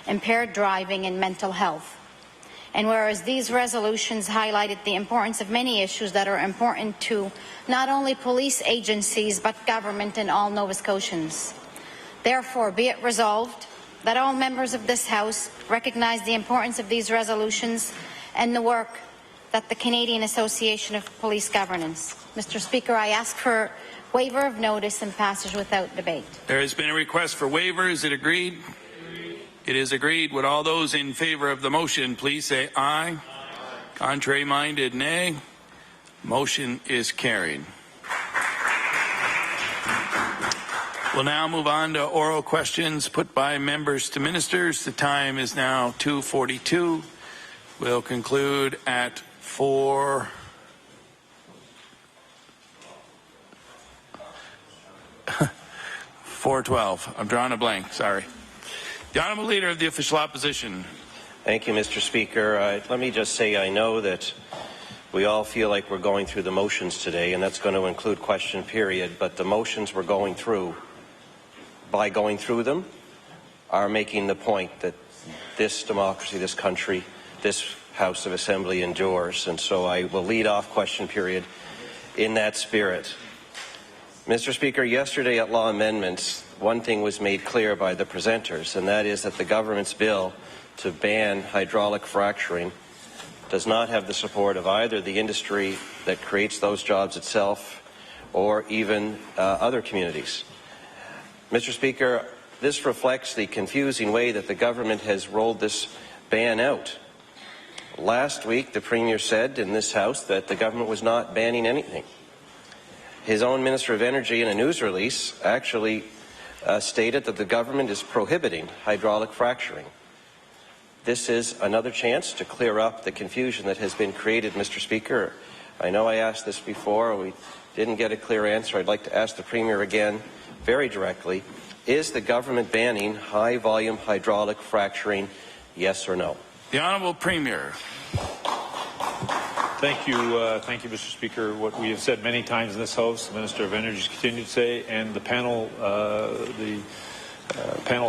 impaired driving and mental health. And whereas these resolutions highlighted the importance of many issues that are important to not only police agencies but government and all Nova Scotians. Therefore, be it resolved that all members of this House recognize the importance of these resolutions and the work that the Canadian Association of Police Governance. Mr. Speaker, I ask for waiver of notice and passage without debate. There has been a request for waiver. Is it agreed? It is agreed. Would all those in favour of the motion please say aye. Contrary-minded, nay. Motion is carried. We'll now move on to oral questions put by members to ministers. The time is now 2:42. We'll conclude at 4:12. I'm drawing a blank. Sorry. The Honourable Leader of the Official Opposition. Thank you, Mr. Speaker. Let me just say I know that we all feel like we're going through the motions today, and that's going to include question period, but the motions we're going through, by going through them, are making the point that this democracy, this country, this House of Assembly endures, and so I will lead off question period in that spirit. Mr. Speaker, yesterday at Law Amendments, one thing was made clear by the presenters, and that is that the government's bill to ban hydraulic fracturing does not have the support of either the industry that creates those jobs itself or even other communities. Mr. Speaker, this reflects the confusing way that the government has rolled this ban out. Last week, the Premier said in this House that the government was not banning anything. His own Minister of Energy, in a news release, actually stated that the government is prohibiting hydraulic fracturing. This is another chance to clear up the confusion that has been created, Mr. Speaker. I know I asked this before. We didn't get a clear answer. I'd like to ask the Premier again, very directly. Is the government banning high-volume hydraulic fracturing, yes or no? The Honourable Premier. Thank you, Mr. Speaker. What we have said many times in this House, the Minister of Energy has continued to say, and the panel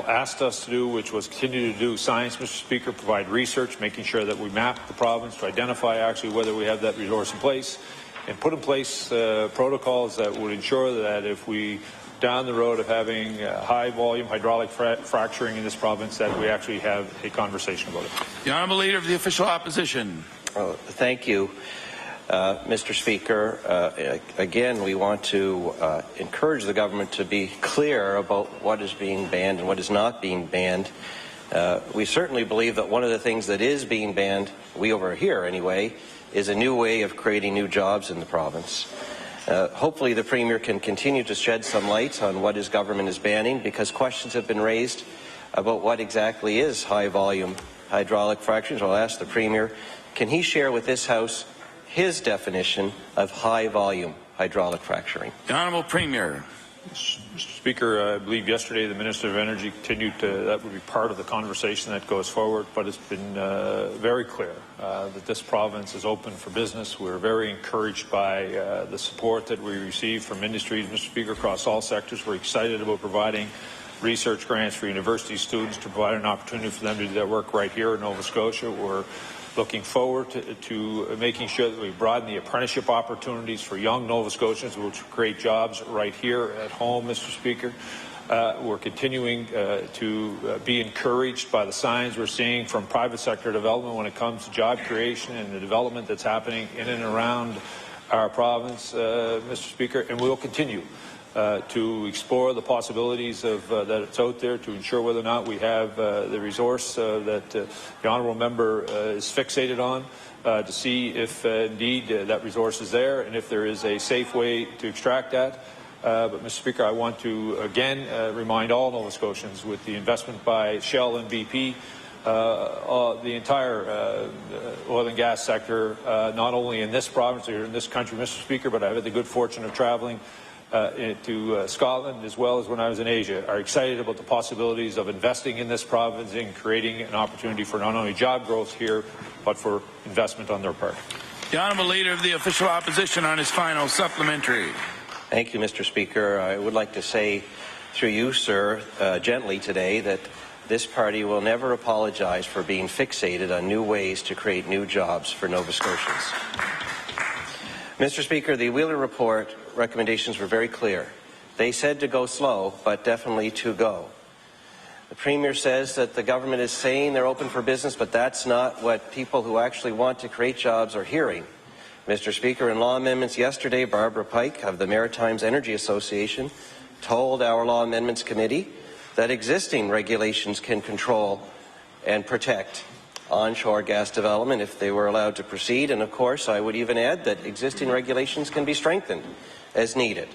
asked us to do, which was continue to do science, Mr. Speaker, provide research, making sure that we map the province to identify actually whether we have that resource in place, and put in place protocols that would ensure that if we down the road of having high-volume hydraulic fracturing in this province, that we actually have a conversation about it. The Honourable Leader of the Official Opposition. Thank you, Mr. Speaker. Again, we want to encourage the government to be clear about what is being banned and what is not being banned. We certainly believe that one of the things that is being banned, we over here anyway, is a new way of creating new jobs in the province. Hopefully the Premier can continue to shed some light on what his government is banning, because questions have been raised about what exactly is high-volume hydraulic fracturing. So I'll ask the Premier, can he share with this House his definition of high-volume hydraulic fracturing? The Honourable Premier. Mr. Speaker, I believe yesterday the Minister of Energy continued to, that would be part of the conversation that goes forward, but it's been very clear that this province is open for business. We're very encouraged by the support that we receive from industries, Mr. Speaker, across all sectors. We're excited about providing research grants for university students to provide an opportunity for them to do that work right here in Nova Scotia. We're looking forward to making sure that we broaden the apprenticeship opportunities for young Nova Scotians, which will create jobs right here at home, Mr. Speaker. We're continuing to be encouraged by the signs we're seeing from private sector development when it comes to job creation and the development that's happening in and around our province, Mr. Speaker, and we will continue to explore the possibilities of that's out there to ensure whether or not we have the resource that the honourable member is fixated on to see if indeed that resource is there and if there is a safe way to extract that. But, Mr. Speaker, I want to again remind all Nova Scotians with the investment by Shell and BP, the entire oil and gas sector, not only in this province or in this country, Mr. Speaker, but I've had the good fortune of travelling to Scotland as well as when I was in Asia, are excited about the possibilities of investing in this province and creating an opportunity for not only job growth here, but for investment on their part. The Honourable Leader of the Official Opposition on his final supplementary. Thank you, Mr. Speaker. I would like to say through you, sir, gently today that this party will never apologize for being fixated on new ways to create new jobs for Nova Scotians. Mr. Speaker, the Wheeler Report recommendations were very clear. They said to go slow, but definitely to go. The Premier says that the government is saying they're open for business, but that's not what people who actually want to create jobs are hearing. Mr. Speaker, in law amendments yesterday, Barbara Pike of the Maritimes Energy Association told our Law Amendments Committee that existing regulations can control and protect onshore gas development if they were allowed to proceed. And of course, I would even add that existing regulations can be strengthened as needed.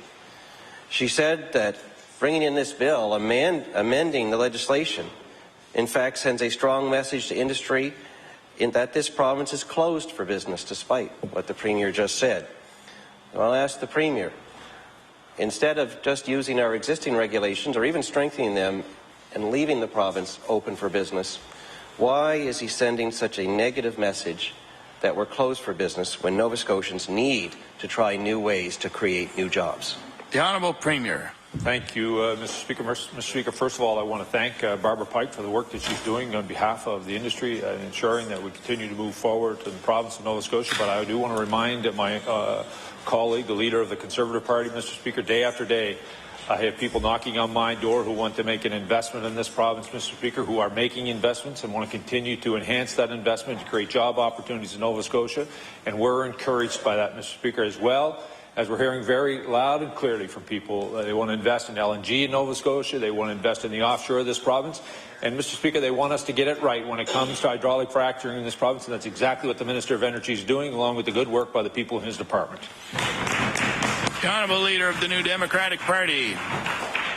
She said that bringing in this bill, amending the legislation, in fact sends a strong message to industry in that this province is closed for business, despite what the Premier just said. I'll ask the Premier, instead of just using our existing regulations or even strengthening them and leaving the province open for business, why is he sending such a negative message that we're closed for business when Nova Scotians need to try new ways to create new jobs? The Honourable Premier. Thank you, Mr. Speaker. Mr. Speaker, first of all, I want to thank Barbara Pike for the work that she's doing on behalf of the industry and ensuring that we continue to move forward in the province of Nova Scotia. But I do want to remind my colleague, the leader of the Conservative Party, Mr. Speaker, day after day, I have people knocking on my door who want to make an investment in this province, Mr. Speaker, who are making investments and want to continue to enhance that investment to create job opportunities in Nova Scotia. And we're encouraged by that, Mr. Speaker, as well. As we're hearing very loud and clearly from people, they want to invest in LNG in Nova Scotia, they want to invest in the offshore of this province, and Mr. Speaker, they want us to get it right when it comes to hydraulic fracturing in this province, and that's exactly what the Minister of Energy is doing, along with the good work by the people in his department. The Honourable Leader of the New Democratic Party.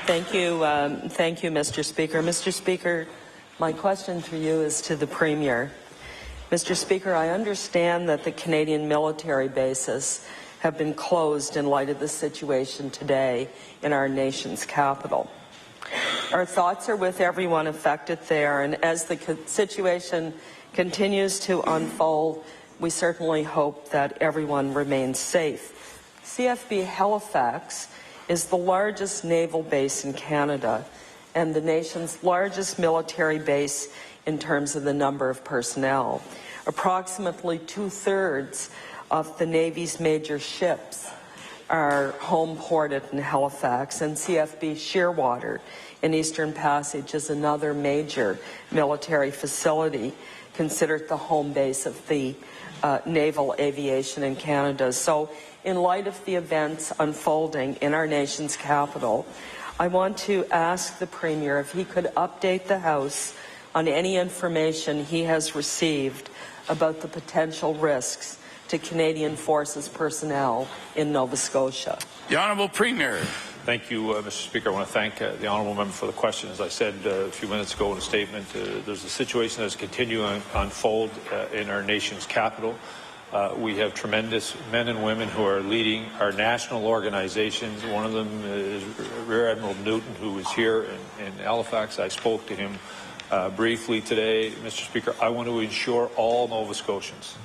Thank you, Mr. Speaker. Mr. Speaker, my question for you is to the Premier. Mr. Speaker, I understand that the Canadian military bases have been closed in light of the situation today in our nation's capital. Our thoughts are with everyone affected there, and as the situation continues to unfold, we certainly hope that everyone remains safe. CFB Halifax is the largest naval base in Canada and the nation's largest military base in terms of the number of personnel. Approximately 2/3 of the Navy's major ships are home ported in Halifax, and CFB Shearwater in Eastern Passage is another major military facility considered the home base of the naval aviation in Canada. So in light of the events unfolding in our nation's capital, I want to ask the Premier if he could update the House on any information he has received about the potential risks to Canadian Forces personnel in Nova Scotia. The Honourable Premier. Thank you, Mr. Speaker. I want to thank the Honourable Member for the question. As I said a few minutes ago in a statement, there's a situation that's continuing to unfold in our nation's capital. We have tremendous men and women who are leading our national organizations. One of them is Rear Admiral Newton, who is here in Halifax. I spoke to him briefly today. Mr. Speaker, I want to assure all Nova Scotians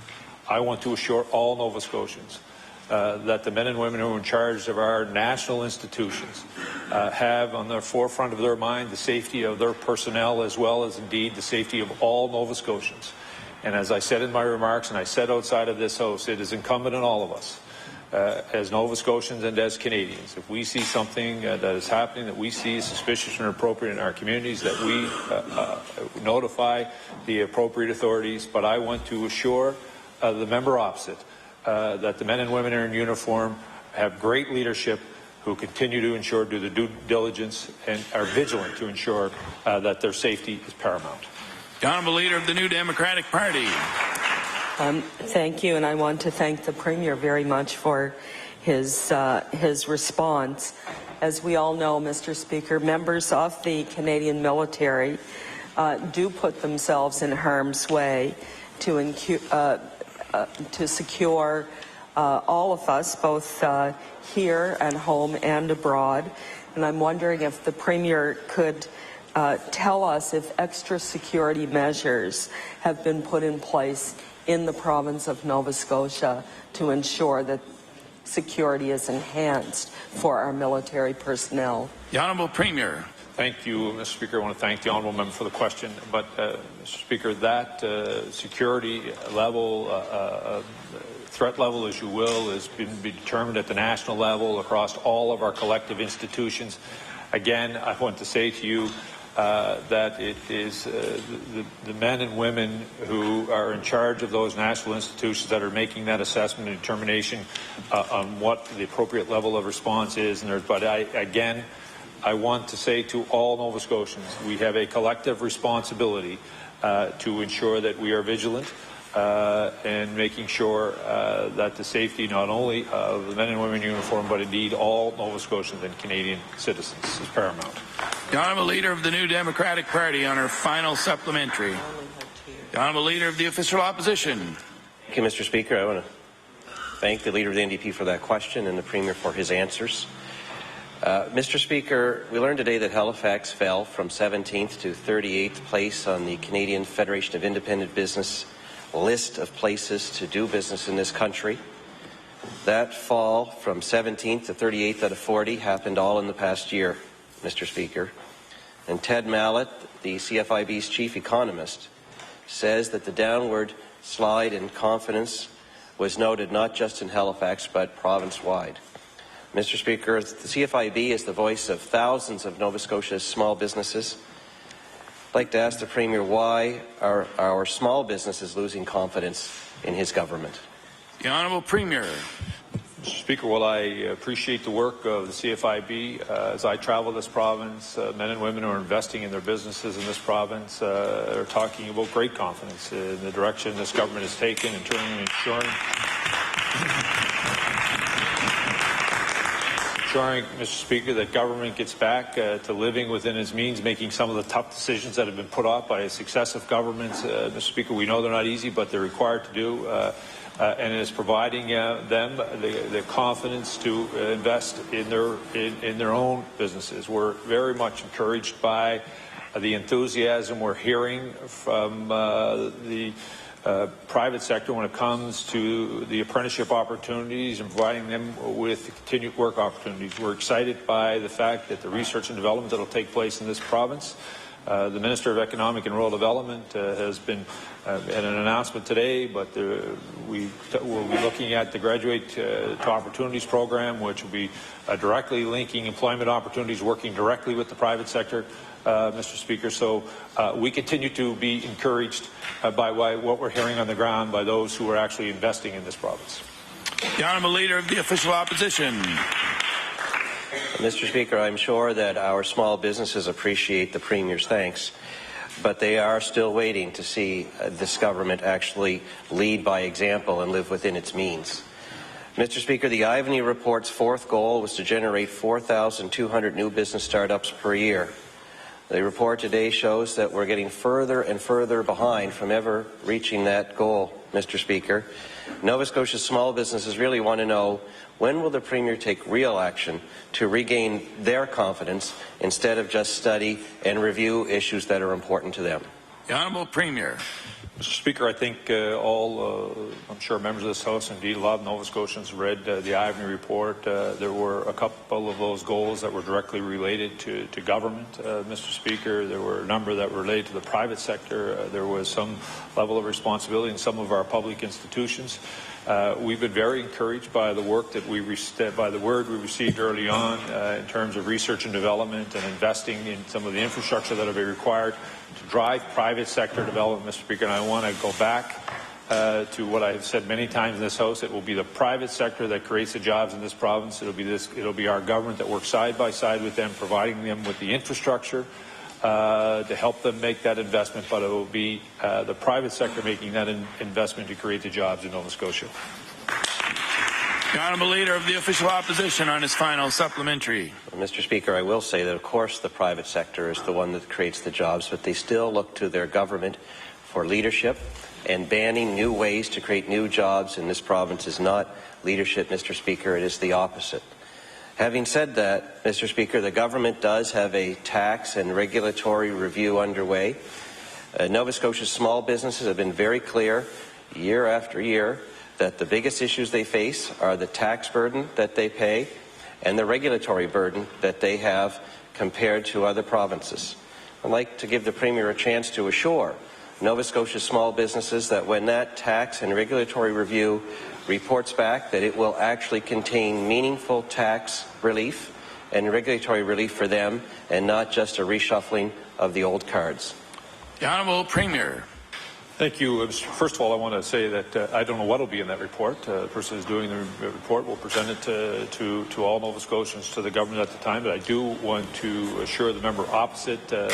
that the men and women who are in charge of our national institutions have on the forefront of their mind the safety of their personnel, as well as indeed the safety of all Nova Scotians. And as I said in my remarks, and I said outside of this House, it is incumbent on all of us as Nova Scotians and as Canadians, if we see something that is happening that we see is suspicious or inappropriate in our communities, that we notify the appropriate authorities. But I want to assure the member opposite that the men and women in uniform have great leadership who continue to ensure, do the due diligence, and are vigilant to ensure that their safety is paramount. The Honourable Leader of the New Democratic Party. Thank you, and I want to thank the Premier very much for his response. As we all know, Mr. Speaker, members of the Canadian military do put themselves in harm's way to secure all of us, both here at home and abroad. And I'm wondering if the Premier could tell us if extra security measures have been put in place in the province of Nova Scotia to ensure that security is enhanced for our military personnel. The Honourable Premier. Thank you, Mr. Speaker. I want to thank the honourable member for the question. But, Mr. Speaker, that security level, threat level, as you will, has been determined at the national level across all of our collective institutions. Again, I want to say to you that it is the men and women who are in charge of those national institutions that are making that assessment and determination on what the appropriate level of response is. But I want to say to all Nova Scotians, we have a collective responsibility to ensure that we are vigilant and making sure that the safety not only of the men and women in uniform, but indeed all Nova Scotians and Canadian citizens is paramount. The Honourable Leader of the New Democratic Party on her final supplementary. The Honourable Leader of the Official Opposition. Thank you, Mr. Speaker. I want to thank the Leader of the NDP for that question and the Premier for his answers. Mr. Speaker, we learned today that Halifax fell from 17th to 38th place on the Canadian Federation of Independent Business list of places to do business in this country. That fall from 17th to 38th out of 40 happened all in the past year, Mr. Speaker. And Ted Mallett, the CFIB's chief economist, says that the downward slide in confidence was noted not just in Halifax but province-wide. Mr. Speaker, the CFIB is the voice of thousands of Nova Scotia's small businesses. I'd like to ask the Premier why are our small businesses losing confidence in his government? The Honourable Premier. Mr. Speaker, while I appreciate the work of the CFIB, as I travel this province, men and women who are investing in their businesses in this province are talking about great confidence in the direction this government has taken in terms of ensuring, Mr. Speaker, that government gets back to living within its means, making some of the tough decisions that have been put off by successive governments. Mr. Speaker, we know they're not easy, but they're required to do, and it is providing them the confidence to invest in their own businesses. We're very much encouraged by the enthusiasm we're hearing from the private sector when it comes to the apprenticeship opportunities and providing them with continued work opportunities. We're excited by the fact that the research and development that will take place in this province. The Minister of Economic and Rural Development has been at an announcement today, but we will be looking at the Graduate to Opportunities program, which will be directly linking employment opportunities, working directly with the private sector. Mr. Speaker, so we continue to be encouraged by what we're hearing on the ground by those who are actually investing in this province. The Honourable Leader of the Official Opposition. Mr. Speaker, I'm sure that our small businesses appreciate the Premier's thanks, but they are still waiting to see this government actually lead by example and live within its means. Mr. Speaker, the Ivany Report's fourth goal was to generate 4,200 new business startups per year. The report today shows that we're getting further and further behind from ever reaching that goal, Mr. Speaker. Nova Scotia's small businesses really want to know, when will the Premier take real action to regain their confidence instead of just study and review issues that are important to them? The Honourable Premier. Mr. Speaker, I think I'm sure members of this House, indeed a lot of Nova Scotians read the Ivany Report. There were a couple of those goals that were directly related to government, Mr. Speaker. There were a number that were related to the private sector. There was some level of responsibility in some of our public institutions. We've been very encouraged by the work that by the word we received early on in terms of research and development and investing in some of the infrastructure that will be required to drive private sector development, Mr. Speaker. And I want to go back to what I have said many times in this House. It will be the private sector that creates the jobs in this province. It'll be our government that works side by side with them, providing them with the infrastructure to help them make that investment, but it will be the private sector making that investment to create the jobs in Nova Scotia. The Honourable Leader of the Official Opposition on his final supplementary. Well, Mr. Speaker, I will say that, of course, the private sector is the one that creates the jobs, but they still look to their government for leadership, and banning new ways to create new jobs in this province is not leadership, Mr. Speaker. It is the opposite. Having said that, Mr. Speaker, the government does have a tax and regulatory review underway. Nova Scotia's small businesses have been very clear year after year that the biggest issues they face are the tax burden that they pay and the regulatory burden that they have compared to other provinces. I'd like to give the Premier a chance to assure Nova Scotia small businesses that when that tax and regulatory review reports back, that it will actually contain meaningful tax relief and regulatory relief for them, and not just a reshuffling of the old cards. The Honourable Premier. Thank you. First of all, I want to say that I don't know what will be in that report. The person who's doing the report will present it to all Nova Scotians, to the government at the time. But I do want to assure the member opposite that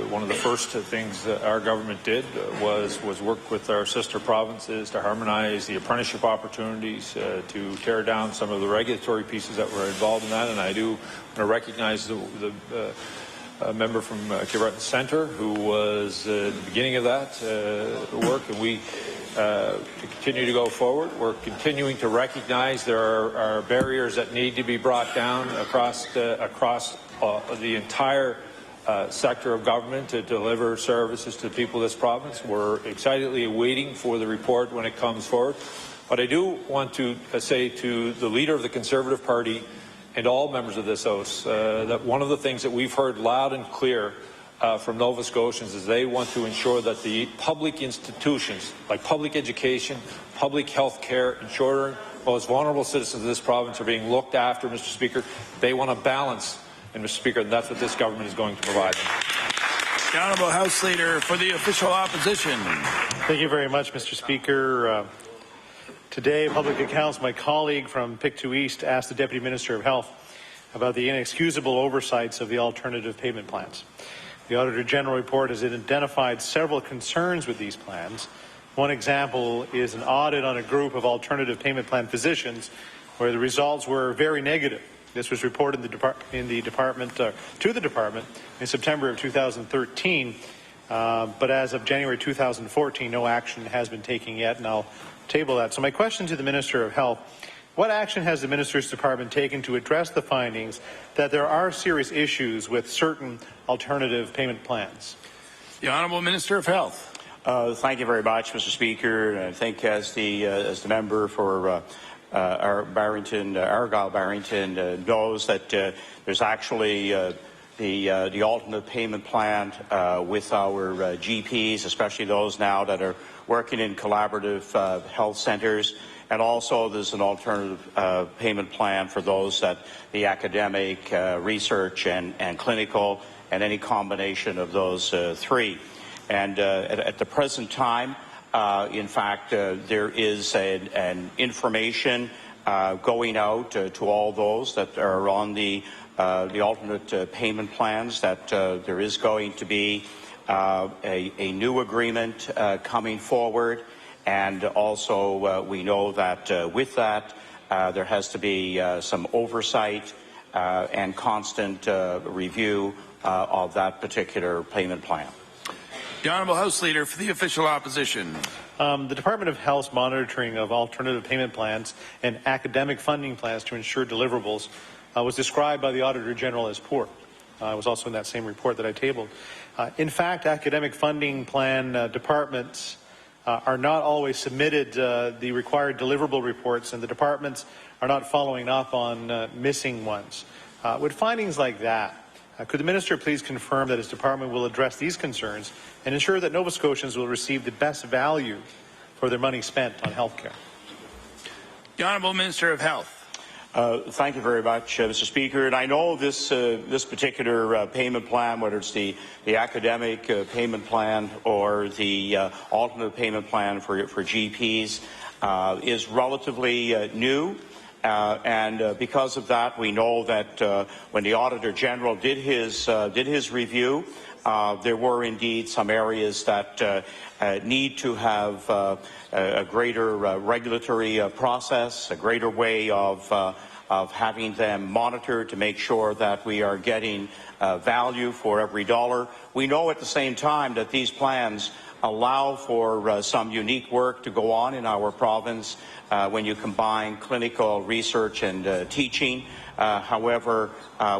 one of the first things that our government did was work with our sister provinces to harmonize the apprenticeship opportunities, to tear down some of the regulatory pieces that were involved in that. And I do want to recognize a member from Kiveton Centre who was at the beginning of that work, and we continue to go forward. We're continuing to recognize there are barriers that need to be brought down across the entire sector of government to deliver services to the people of this province. We're excitedly waiting for the report when it comes forward. But I do want to say to the leader of the Conservative Party and all members of this House that one of the things that we've heard loud and clear from Nova Scotians is they want to ensure that the public institutions, like public education, public health care, ensuring most vulnerable citizens of this province are being looked after, Mr. Speaker. They want a balance, and Mr. Speaker, and that's what this government is going to provide them. The Honourable House Leader for the Official Opposition. Thank you very much, Mr. Speaker. Today, Public Accounts, my colleague from Pictou East, asked the Deputy Minister of Health about the inexcusable oversights of the alternative payment plans. The Auditor General report has identified several concerns with these plans. One example is an audit on a group of alternative payment plan physicians where the results were very negative. This was reported to the department in September of 2013, but as of January 2014, no action has been taken yet, and I'll table that. So my question to the Minister of Health, what action has the Minister's Department taken to address the findings that there are serious issues with certain alternative payment plans? The Honourable Minister of Health. Thank you very much, Mr. Speaker. I think as the member for Argyle Barrington knows that there's actually the alternate payment plan with our GPs, especially those now that are working in collaborative health centres, and also there's an alternative payment plan for those that the academic, research and clinical, and any combination of those three. And at the present time, in fact, there is an information going out to all those that are on the alternate payment plans that there is going to be a new agreement coming forward, and also we know that with that there has to be some oversight and constant review of that particular payment plan. The Honourable House Leader for the Official Opposition. The Department of Health's monitoring of alternative payment plans and academic funding plans to ensure deliverables was described by the Auditor General as poor. I was also in that same report that I tabled. In fact, academic funding plan departments are not always submitted the required deliverable reports, and the departments are not following up on missing ones. With findings like that, could the Minister please confirm that his department will address these concerns and ensure that Nova Scotians will receive the best value for their money spent on health care? The Honourable Minister of Health. Thank you very much, Mr. Speaker. And I know this particular payment plan, whether it's the academic payment plan or the alternate payment plan for GPs, is relatively new. And because of that, we know that when the Auditor General did his review, there were indeed some areas that need to have a greater regulatory process, a greater way of having them monitored to make sure that we are getting value for every dollar. We know at the same time that these plans allow for some unique work to go on in our province when you combine clinical research and teaching. However,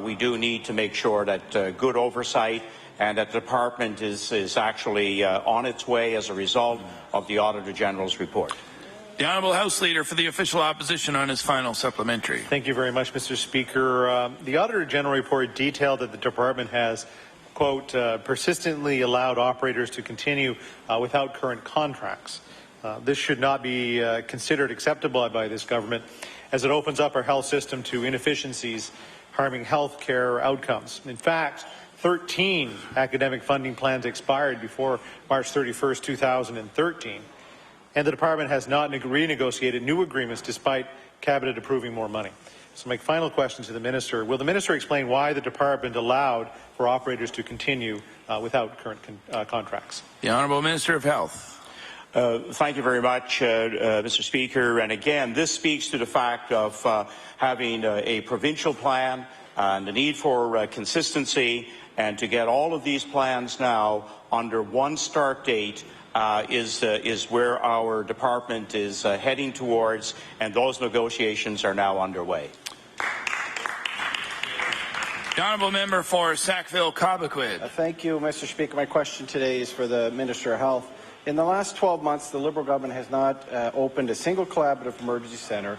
we do need to make sure that good oversight and that the department is actually on its way as a result of the Auditor General's report. The Honourable House Leader for the Official Opposition on his final supplementary. Thank you very much, Mr. Speaker. The Auditor General report detailed that the department has, quote, persistently allowed operators to continue without current contracts. This should not be considered acceptable by this government, as it opens up our health system to inefficiencies, harming health care outcomes. In fact, 13 academic funding plans expired before March 31st, 2013. And the department has not renegotiated new agreements despite Cabinet approving more money. So my final question to the Minister, will the Minister explain why the department allowed for operators to continue without current contracts? The Honourable Minister of Health. Thank you very much, Mr. Speaker. And again, this speaks to the fact of having a provincial plan and the need for consistency, and to get all of these plans now under one start date is where our department is heading towards, and those negotiations are now underway. The Honourable Member for Sackville-Cobequid. Thank you, Mr. Speaker. My question today is for the Minister of Health. In the last 12 months, the Liberal government has not opened a single collaborative emergency centre,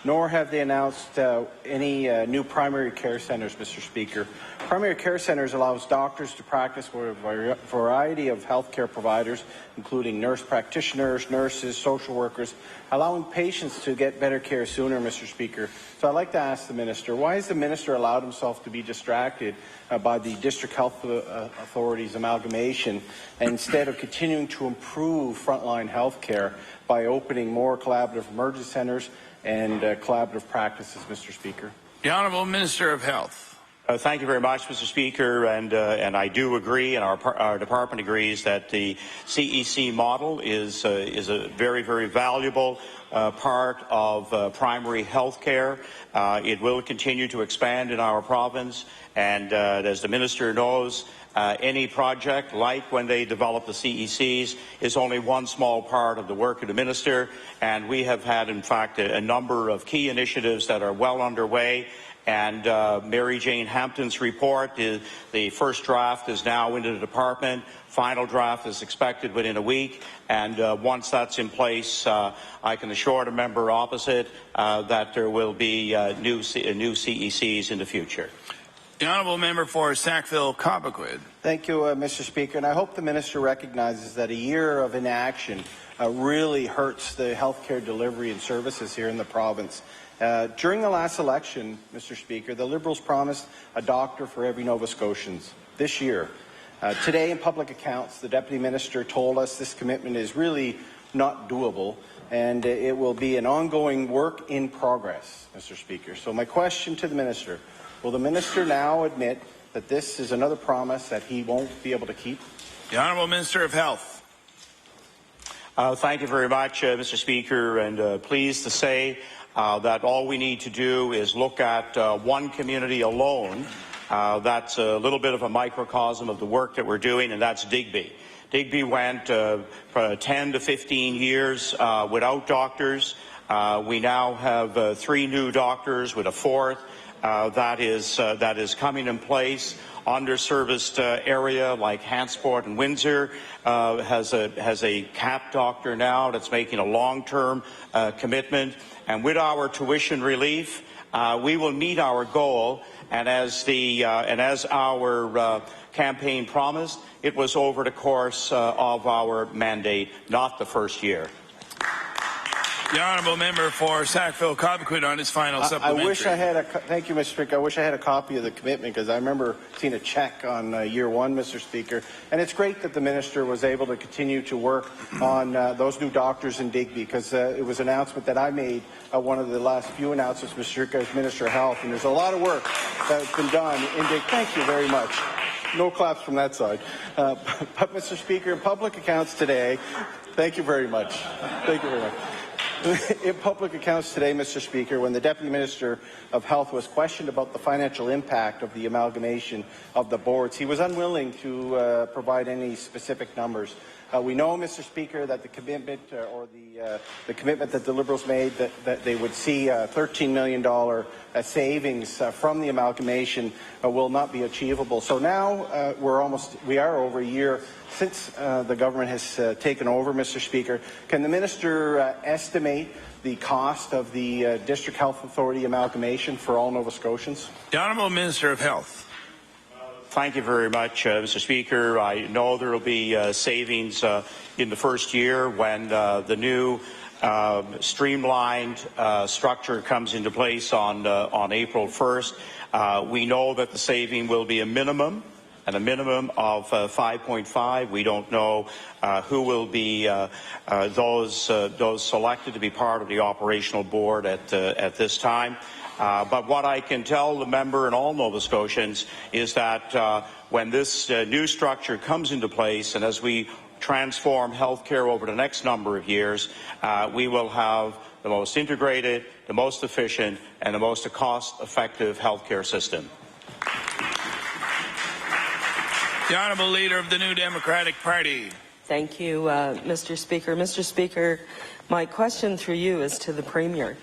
nor have they announced any new primary care centres, Mr. Speaker. Primary care centres allows doctors to practice for a variety of healthcare providers, including nurse practitioners, nurses, social workers, allowing patients to get better care sooner, Mr. Speaker. So I'd like to ask the Minister, why has the Minister allowed himself to be distracted by the District Health Authority's amalgamation, instead of continuing to improve frontline health care by opening more collaborative emergency centres and collaborative practices, Mr. Speaker? The Honourable Minister of Health. Thank you very much, Mr. Speaker, and I do agree, and our department agrees, that the CEC model is a very, very valuable part of primary health care. It will continue to expand in our province, and as the Minister knows, any project, like when they develop the CECs, is only one small part of the work of the Minister, and we have had, in fact, a number of key initiatives that are well underway. And Mary Jane Hampton's report, the first draft is now into the department. Final draft is expected within a week. And once that's in place, I can assure the member opposite that there will be new CECs in the future. The Honourable Member for Sackville-Cobequid. Thank you, Mr. Speaker. And I hope the Minister recognizes that a year of inaction really hurts the healthcare delivery and services here in the province. During the last election, Mr. Speaker, the Liberals promised a doctor for every Nova Scotian this year. Today, in public accounts, the Deputy Minister told us this commitment is really not doable, and it will be an ongoing work in progress, Mr. Speaker. So my question to the Minister, will the Minister now admit that this is another promise that he won't be able to keep? The Honourable Minister of Health. Thank you very much, Mr. Speaker, and pleased to say that all we need to do is look at one community alone. That's a little bit of a microcosm of the work that we're doing, and that's Digby. Digby went 10 to 15 years without doctors. We now have 3 new doctors, with a 4th that is coming in place. Underserviced area like Hansport and Windsor has a CAP doctor now that's making a long-term commitment. And with our tuition relief, we will meet our goal. And as our campaign promised, it was over the course of our mandate, not the first year. The Honourable Member for Sackville-Cobequid on his final supplementary. I wish I had thank you, Mr. Speaker. I wish I had a copy of the commitment, because I remember seeing a check on year 1, Mr. Speaker. And it's great that the Minister was able to continue to work on those new doctors in Digby, because it was an announcement that I made, one of the last few announcements, Mr. Speaker, as Minister of Health. And there's a lot of work that's been done in Digby. Thank you very much. No claps from that side. But, Mr. Speaker, in public accounts today, thank you very much. Thank you very much. In public accounts today, Mr. Speaker, when the Deputy Minister of Health was questioned about the financial impact of the amalgamation of the boards, he was unwilling to provide any specific numbers. We know, Mr. Speaker, that the commitment the commitment that the Liberals made that they would see $13 million savings from the amalgamation will not be achievable. So now we are over a year since the government has taken over, Mr. Speaker. Can the Minister estimate estimate the cost of the District Health Authority amalgamation for all Nova Scotians? The Honourable Minister of Health. Thank you very much, Mr. Speaker. I know there will be savings in the first year when the new streamlined structure comes into place on April 1st. We know that the saving will be a minimum of 5.5. We don't know who will be those selected to be part of the operational board at this time. But what I can tell the member and all Nova Scotians is that when this new structure comes into place and as we transform healthcare over the next number of years, we will have the most integrated, the most efficient, and the most cost-effective healthcare system. The Honourable Leader of the New Democratic Party. Thank you, Mr. Speaker. Mr. Speaker, my question through you is to the Premier.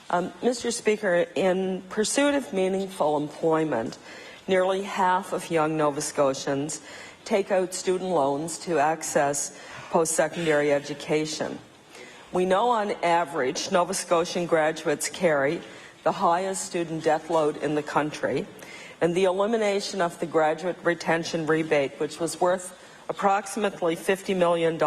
Mr. Speaker, in pursuit of meaningful employment, nearly half of young Nova Scotians take out student loans to access post-secondary education. We know on average Nova Scotian graduates carry the highest student debt load in the country, and the elimination of the graduate retention rebate, which was worth approximately $50 million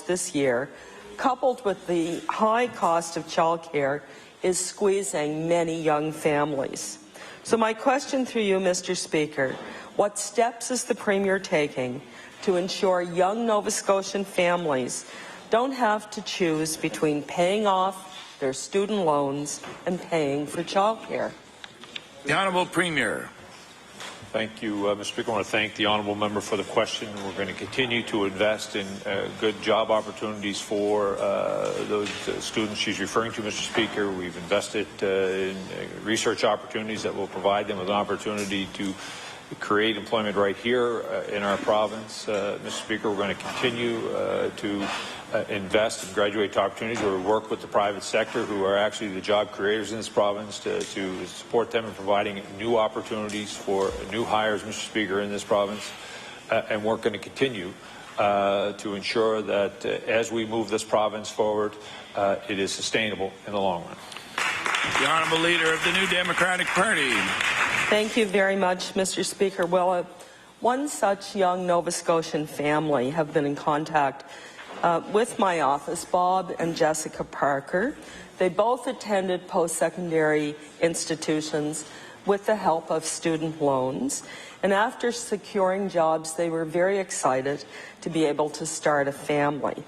this year, coupled with the high cost of childcare, is squeezing many young families. So my question through you, Mr. Speaker, what steps is the Premier taking to ensure young Nova Scotian families don't have to choose between paying off their student loans and paying for childcare? The Honourable Premier. Thank you, Mr. Speaker. I want to thank the honourable member for the question. We're going to continue to invest in good job opportunities for those students she's referring to, Mr. Speaker. We've invested in research opportunities that will provide them with an opportunity to create employment right here in our province. Mr. Speaker, we're going to continue to invest in graduate opportunities where we work with the private sector, who are actually the job creators in this province, to support them in providing new opportunities for new hires, Mr. Speaker, in this province. And we're going to continue to ensure that as we move this province forward, it is sustainable in the long run. The Honourable Leader of the New Democratic Party. Thank you very much, Mr. Speaker. Well, one such young Nova Scotian family have been in contact with my office, Bob and Jessica Parker. They both attended post-secondary institutions with the help of student loans. And after securing jobs, they were very excited to be able to start a family.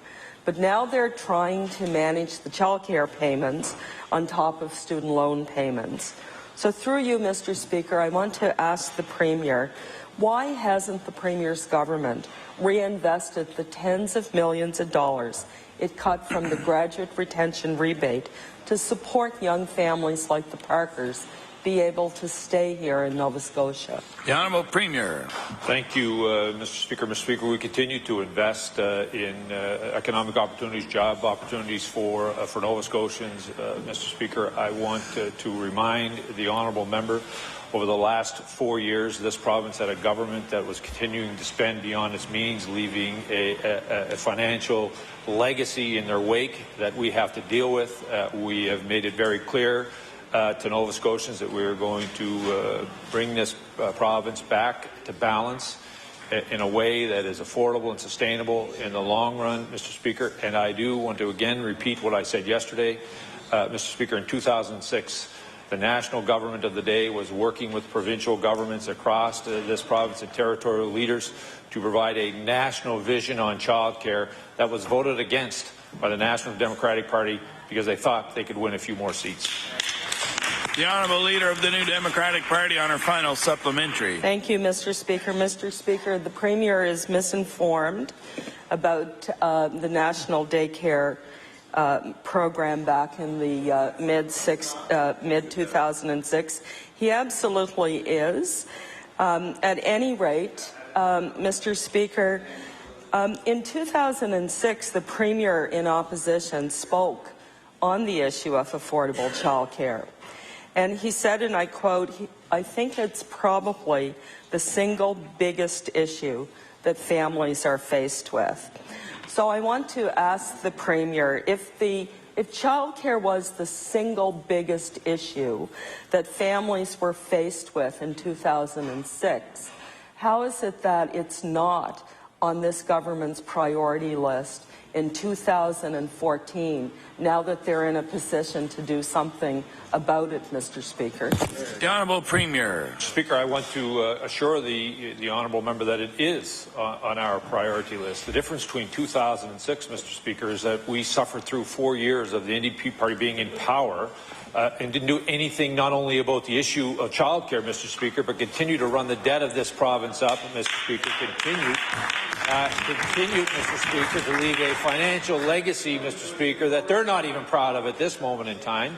But now they're trying to manage the childcare payments on top of student loan payments. So through you, Mr. Speaker, I want to ask the Premier, why hasn't the Premier's government reinvested the tens of millions of dollars it cut from the graduate retention rebate to support young families like the Parkers be able to stay here in Nova Scotia? The Honourable Premier. Thank you, Mr. Speaker. Mr. Speaker, we continue to invest in economic opportunities, job opportunities for Nova Scotians. Mr. Speaker, I want to remind the honourable member, over the last 4 years, this province had a government that was continuing to spend beyond its means, leaving a financial legacy in their wake that we have to deal with. We have made it very clear to Nova Scotians that we are going to bring this province back to balance in a way that is affordable and sustainable in the long run, Mr. Speaker. And I do want to again repeat what I said yesterday, Mr. Speaker. In 2006, the national government of the day was working with provincial governments across this province and territorial leaders to provide a national vision on childcare that was voted against by the National Democratic Party because they thought they could win a few more seats. The Honourable Leader of the New Democratic Party on her final supplementary. Thank you, Mr. Speaker. Mr. Speaker, the Premier is misinformed about the national daycare program back in the mid-2006. He absolutely is. At any rate, Mr. Speaker, in 2006, the Premier in opposition spoke on the issue of affordable childcare. And he said, and I quote, "I think it's probably the single biggest issue that families are faced with." So I want to ask the Premier, if the If childcare was the single biggest issue that families were faced with in 2006, how is it that it's not on this government's priority list in 2014, now that they're in a position to do something about it, Mr. Speaker? The Honourable Premier. Speaker, I want to assure the honourable member that it is on our priority list. The difference between 2006, Mr. Speaker, is that we suffered through 4 years of the NDP party being in power and didn't do anything not only about the issue of childcare, Mr. Speaker, but continue to run the debt of this province up, Mr. Speaker, continue, Mr. Speaker, to leave a financial legacy, Mr. Speaker, that they're not even proud of at this moment in time.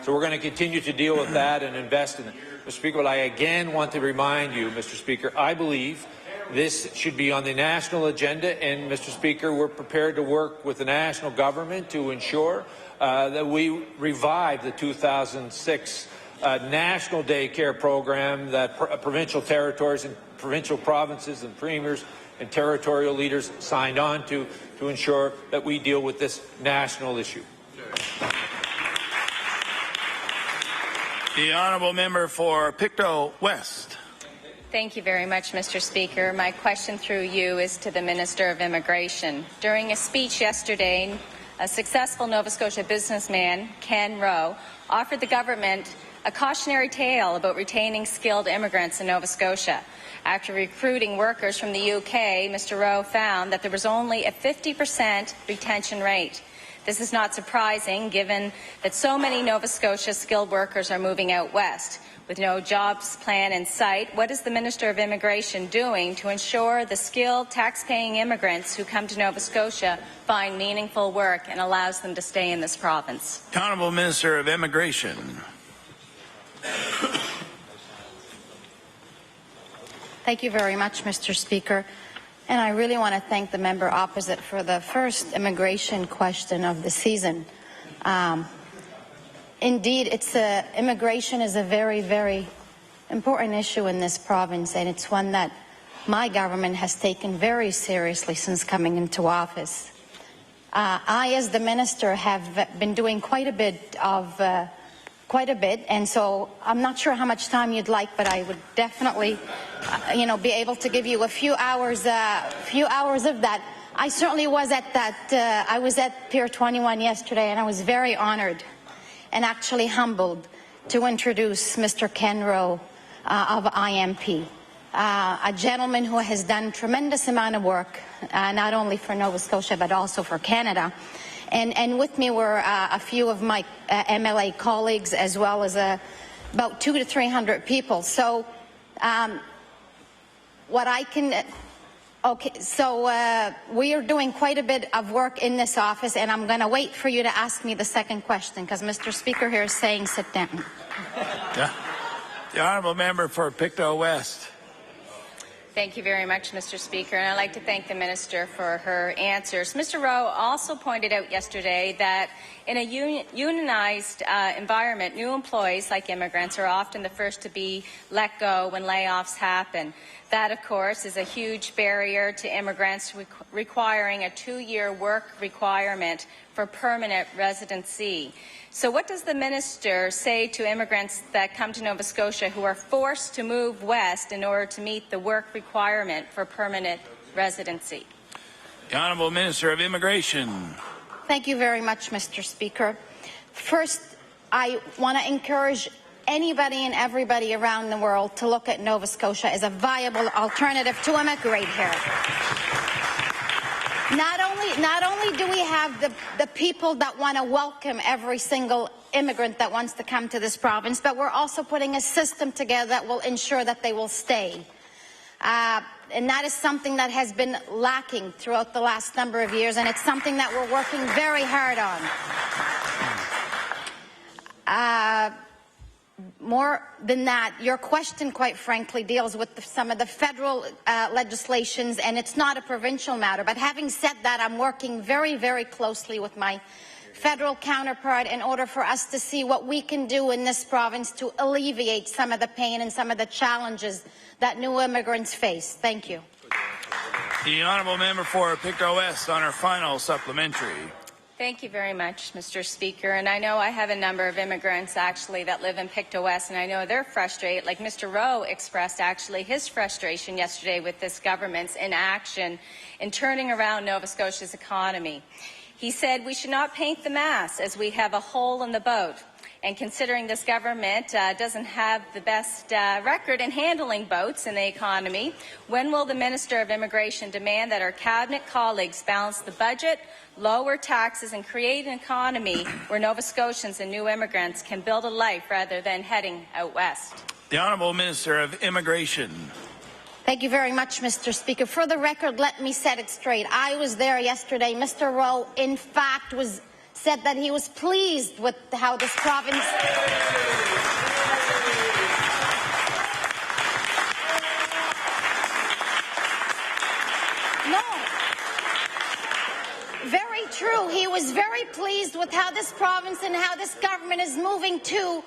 So we're going to continue to deal with that and invest in it. Mr. Speaker, but I again want to remind you, Mr. Speaker, I believe this should be on the national agenda, and, Mr. Speaker, we're prepared to work with the national government to ensure that we revive the 2006 national daycare program that provincial territories and provincial provinces and premiers and territorial leaders signed on to ensure that we deal with this national issue. The honourable member for Pictou West. Thank you very much, Mr. Speaker. My question through you is to the Minister of Immigration. During a speech yesterday, a successful Nova Scotia businessman, Ken Rowe, offered the government a cautionary tale about retaining skilled immigrants in Nova Scotia. After recruiting workers from the UK, Mr. Rowe found that there was only a 50% retention rate. This is not surprising, given that so many Nova Scotia skilled workers are moving out west. With no jobs plan in sight, what is the Minister of Immigration doing to ensure the skilled, tax-paying immigrants who come to Nova Scotia find meaningful work and allows them to stay in this province? Honourable Minister of Immigration. Thank you very much, Mr. Speaker. And I really want to thank the member opposite for the first immigration question of the season. Indeed, immigration is a very, very important issue in this province, and it's one that my government has taken very seriously since coming into office. I, as the minister, have been doing quite a bit, and so I'm not sure how much time you'd like, but I would definitely, be able to give you a few hours of that. I certainly was at that. I was at Pier 21 yesterday, and I was very honored and actually humbled to introduce Mr. Ken Rowe of IMP, a gentleman who has done tremendous amount of work, not only for Nova Scotia but also for Canada. And with me were a few of my MLA colleagues, as well as about 200 to 300 people. So what I can... Okay, so we are doing quite a bit of work in this office, and I'm going to wait for you to ask me the second question, because Mr. Speaker here is saying sit down. Yeah. The honourable member for Pictou West. Thank you very much, Mr. Speaker, and I'd like to thank the Minister for her answers. Mr. Rowe also pointed out yesterday that in a unionized environment, new employees, like immigrants, are often the first to be let go when layoffs happen. That, of course, is a huge barrier to immigrants requiring a 2-year work requirement for permanent residency. So what does the Minister say to immigrants that come to Nova Scotia who are forced to move west in order to meet the work requirement for permanent residency? The Honourable Minister of Immigration. Thank you very much, Mr. Speaker. First, I want to encourage anybody and everybody around the world to look at Nova Scotia as a viable alternative to immigrate here. Not only do we have the people that want to welcome every single immigrant that wants to come to this province, but we're also putting a system together that will ensure that they will stay. And that is something that has been lacking throughout the last number of years, and it's something that we're working very hard on. More than that, your question, quite frankly, deals with some of the federal legislations, and it's not a provincial matter. But having said that, I'm working very, very closely with my federal counterpart in order for us to see what we can do in this province to alleviate some of the pain and some of the challenges that new immigrants face. Thank you. The honourable member for Pictou West on her final supplementary. Thank you very much, Mr. Speaker. And I know I have a number of immigrants actually that live in Pictou West, and I know they're frustrated. Like Mr. Rowe expressed actually his frustration yesterday with this government's inaction in turning around Nova Scotia's economy. He said we should not paint the mast as we have a hole in the boat. And considering this government doesn't have the best record in handling boats in the economy, when will the Minister of Immigration demand that our Cabinet colleagues balance the budget, lower taxes, and create an economy where Nova Scotians and new immigrants can build a life rather than heading out west? The Honourable Minister of Immigration. Thank you very much, Mr. Speaker. For the record, let me set it straight. I was there yesterday. Mr. Rowe, in fact, said that he was pleased with how this province... No. Very true. He was very pleased with how this province and how this government is moving to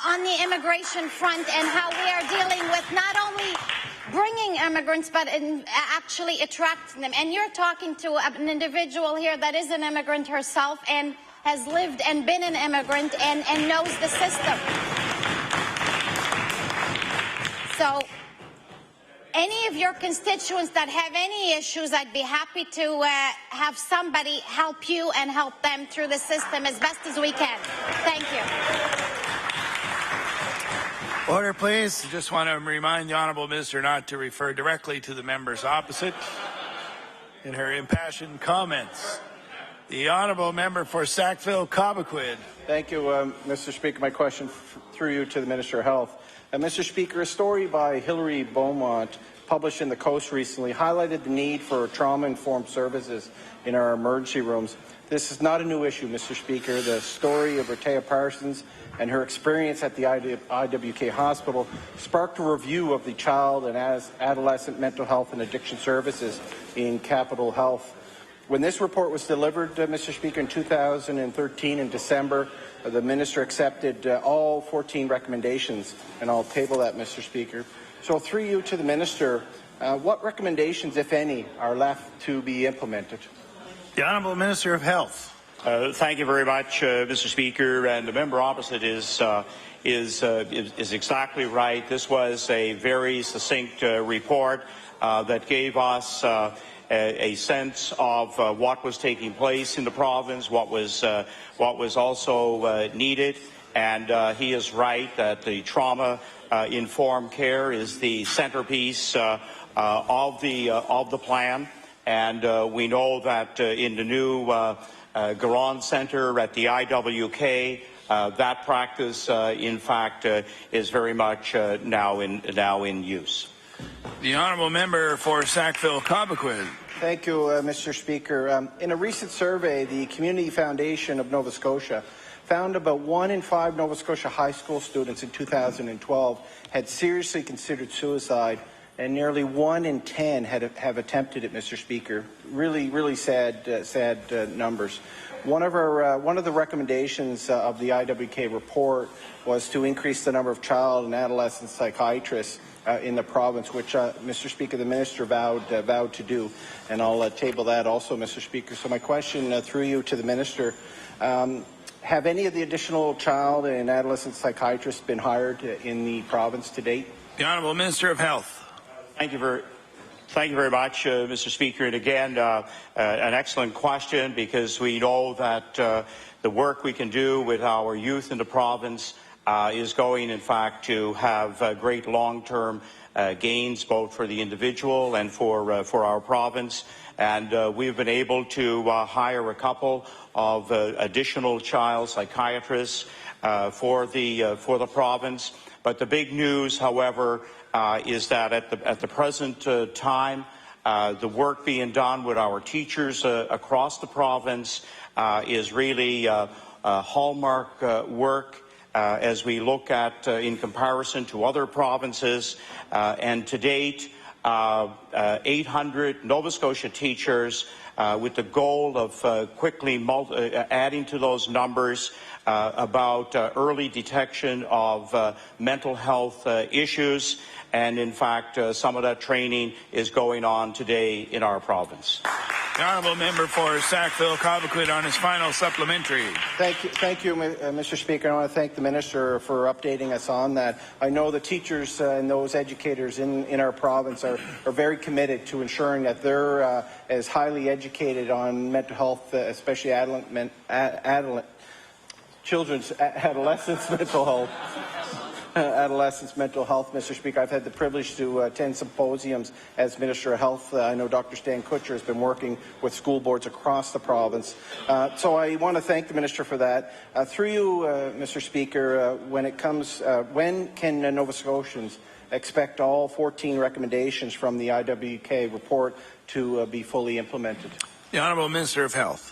on the immigration front, and how we are dealing with not only bringing immigrants, but actually attracting them. And you're talking to an individual here that is an immigrant herself and has lived and been an immigrant and knows the system. So any of your constituents that have any issues, I'd be happy to have somebody help you and help them through the system as best as we can. Thank you. Order, please. I just want to remind the Honourable Minister not to refer directly to the members opposite in her impassioned comments. The Honourable Member for Sackville-Cobequid. Thank you, Mr. Speaker. My question through you to the Minister of Health. Mr. Speaker, a story by Hilary Beaumont published in the Coast recently highlighted the need for trauma-informed services in our emergency rooms. This is not a new issue, Mr. Speaker. The story of Rhea Parsons and her experience at the IWK Hospital sparked a review of the child and adolescent mental health and addiction services in Capital Health. When this report was delivered, Mr. Speaker, in 2013 in December, the Minister accepted all 14 recommendations, and I'll table that, Mr. Speaker. So through you to the Minister, what recommendations, if any, are left to be implemented? The Honourable Minister of Health. Thank you very much, Mr. Speaker. And the member opposite is exactly right. This was a very succinct report that gave us a sense of what was taking place in the province, what was also needed, and he is right that the trauma-informed care is the centerpiece of the plan, and we know that in the new Garand Centre at the IWK, that practice, in fact, is very much now in use. The Honourable Member for Sackville-Cobequid. Thank you, Mr. Speaker. In a recent survey, the Community Foundation of Nova Scotia found about 1 in 5 Nova Scotia high school students in 2012 had seriously considered suicide, and nearly 1 in 10 have attempted it, Mr. Speaker. Really sad numbers. One of the recommendations of the IWK report was to increase the number of child and adolescent psychiatrists in the province, which, Mr. Speaker, the Minister vowed to do, and I'll table that also, Mr. Speaker. So my question through you to the Minister, have any of the additional child and adolescent psychiatrists been hired in the province to date? The Honourable Minister of Health. Thank you very much, Mr. Speaker. And again, an excellent question, because we know that the work we can do with our youth in the province is going, in fact, to have great long-term gains, both for the individual and for our province. And we've been able to hire a couple of additional child psychiatrists for the province. But the big news, however, is that at the present time, the work being done with our teachers across the province is really hallmark work as we look at in comparison to other provinces. And to date, 800 Nova Scotia teachers with the goal of quickly adding to those numbers about early detection of mental health issues. And in fact, some of that training is going on today in our province. The honourable member for Sackville-Cobequid on his final supplementary. Thank you, Mr. Speaker. I want to thank the Minister for updating us on that. I know the teachers and those educators in our province are very committed to ensuring that they're as highly educated on mental health, especially adolescents' mental health. Adolescents' mental health, Mr. Speaker. I've had the privilege to attend symposiums as Minister of Health. I know Dr. Stan Kutcher has been working with school boards across the province. So I want to thank the Minister for that. Through you, Mr. Speaker, when can Nova Scotians expect all 14 recommendations from the IWK report to be fully implemented? The Honourable Minister of Health.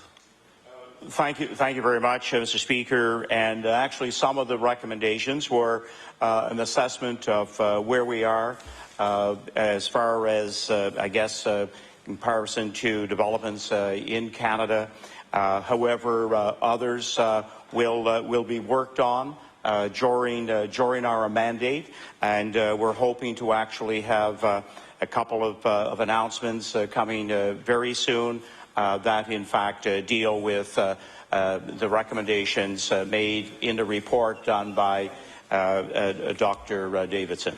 Thank you very much, Mr. Speaker. And actually, some of the recommendations were an assessment of where we are as far as, I guess, comparison to developments in Canada. However, others will be worked on during our mandate, and we're hoping to actually have a couple of announcements coming very soon. That, in fact, deal with the recommendations made in the report done by Dr. Davidson.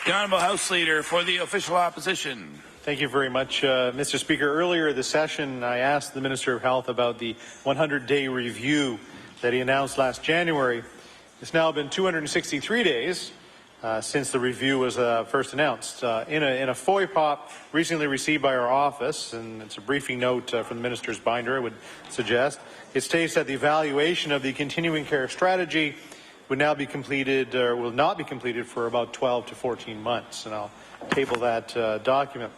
The Honourable House Leader for the Official Opposition. Thank you very much, Mr. Speaker. Earlier this session, I asked the Minister of Health about the 100-day review that he announced last January. It's now been 263 days since the review was first announced. In a FOIPOP recently received by our office, and it's a briefing note from the Minister's binder, I would suggest, it states that the evaluation of the continuing care strategy would now be completed, or will not be completed, for about 12 to 14 months, and I'll table that document.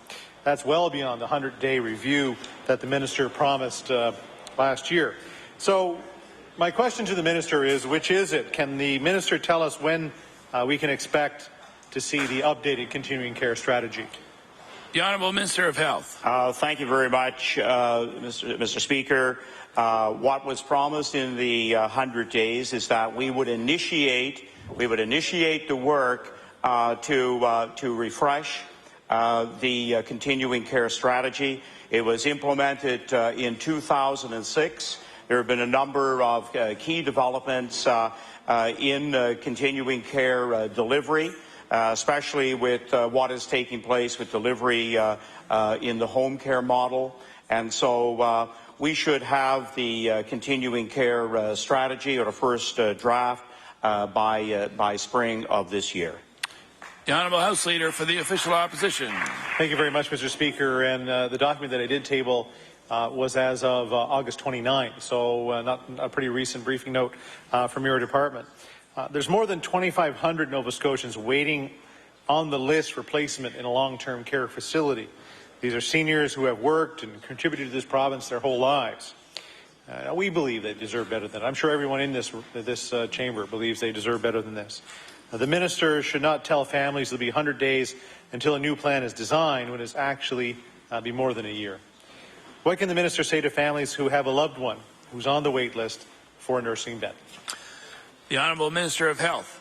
That's well beyond the 100-day review that the Minister promised last year. So my question to the Minister is, which is it? Can the Minister tell us when we can expect to see the updated continuing care strategy? The Honourable Minister of Health. Thank you very much, Mr. Speaker. What was promised in the 100 days is that we would initiate the work to refresh the continuing care strategy. It was implemented in 2006. There have been a number of key developments in continuing care delivery, especially with what is taking place with delivery in the home care model. And so we should have the continuing care strategy, or the first draft, by spring of this year. The Honourable House Leader for the Official Opposition. Thank you very much, Mr. Speaker. And the document that I did table was as of August 29th, so not a pretty recent briefing note from your department. There's more than 2,500 Nova Scotians waiting on the list for placement in a long-term care facility. These are seniors who have worked and contributed to this province their whole lives. We believe they deserve better than that. I'm sure everyone in this chamber believes they deserve better than this. The Minister should not tell families it'll be 100 days until a new plan is designed, when it's actually be more than a year. What can the Minister say to families who have a loved one who's on the wait list for a nursing bed? The Honourable Minister of Health.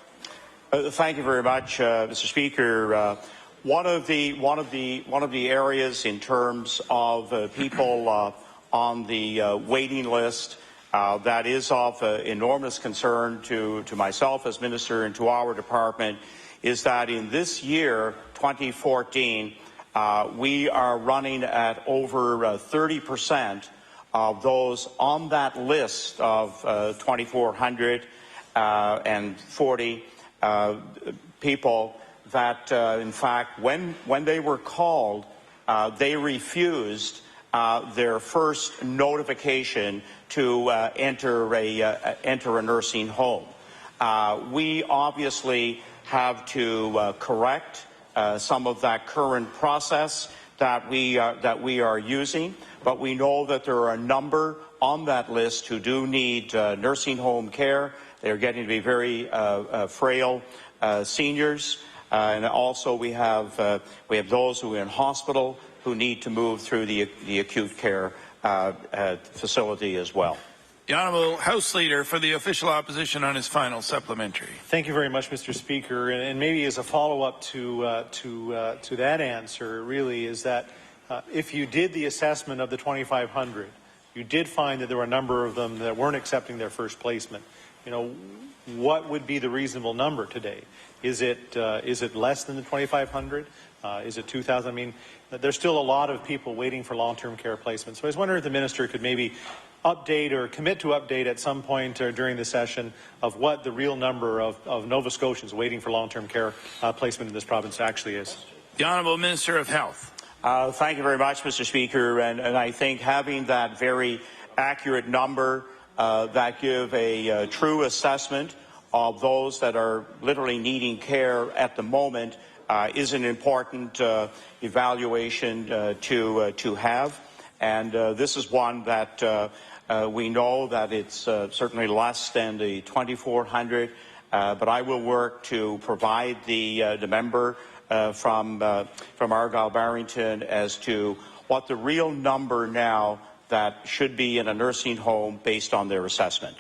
Thank you very much, Mr. Speaker. One of the areas in terms of people on the waiting list that is of enormous concern to myself as Minister and to our department is that in this year, 2014, we are running at over 30% of those on that list of 2,440 people that, in fact, when they were called, they refused their first notification to enter a nursing home. We obviously have to correct some of that current process that we are using, but we know that there are a number on that list who do need nursing home care. They're getting to be very frail seniors, and also we have those who are in hospital who need to move through the acute care facility as well. The Honourable House Leader for the Official Opposition on his final supplementary. Thank you very much, Mr. Speaker. And maybe as a follow-up to that answer, really, is that if you did the assessment of the 2,500, you did find that there were a number of them that weren't accepting their first placement. What would be the reasonable number today? Is it less than the 2,500? Is it 2,000? I mean, there's still a lot of people waiting for long-term care placement. So I was wondering if the minister could maybe update or commit to update at some point during the session of what the real number of Nova Scotians waiting for long-term care placement in this province actually is. The Honourable Minister of Health. Thank you very much, Mr. Speaker. And I think having that very accurate number that give a true assessment of those that are literally needing care at the moment is an important evaluation to have. And this is one that we know that it's certainly less than the 2,400, but I will work to provide the member from Argyle-Barrington as to what the real number now that should be in a nursing home based on their assessment.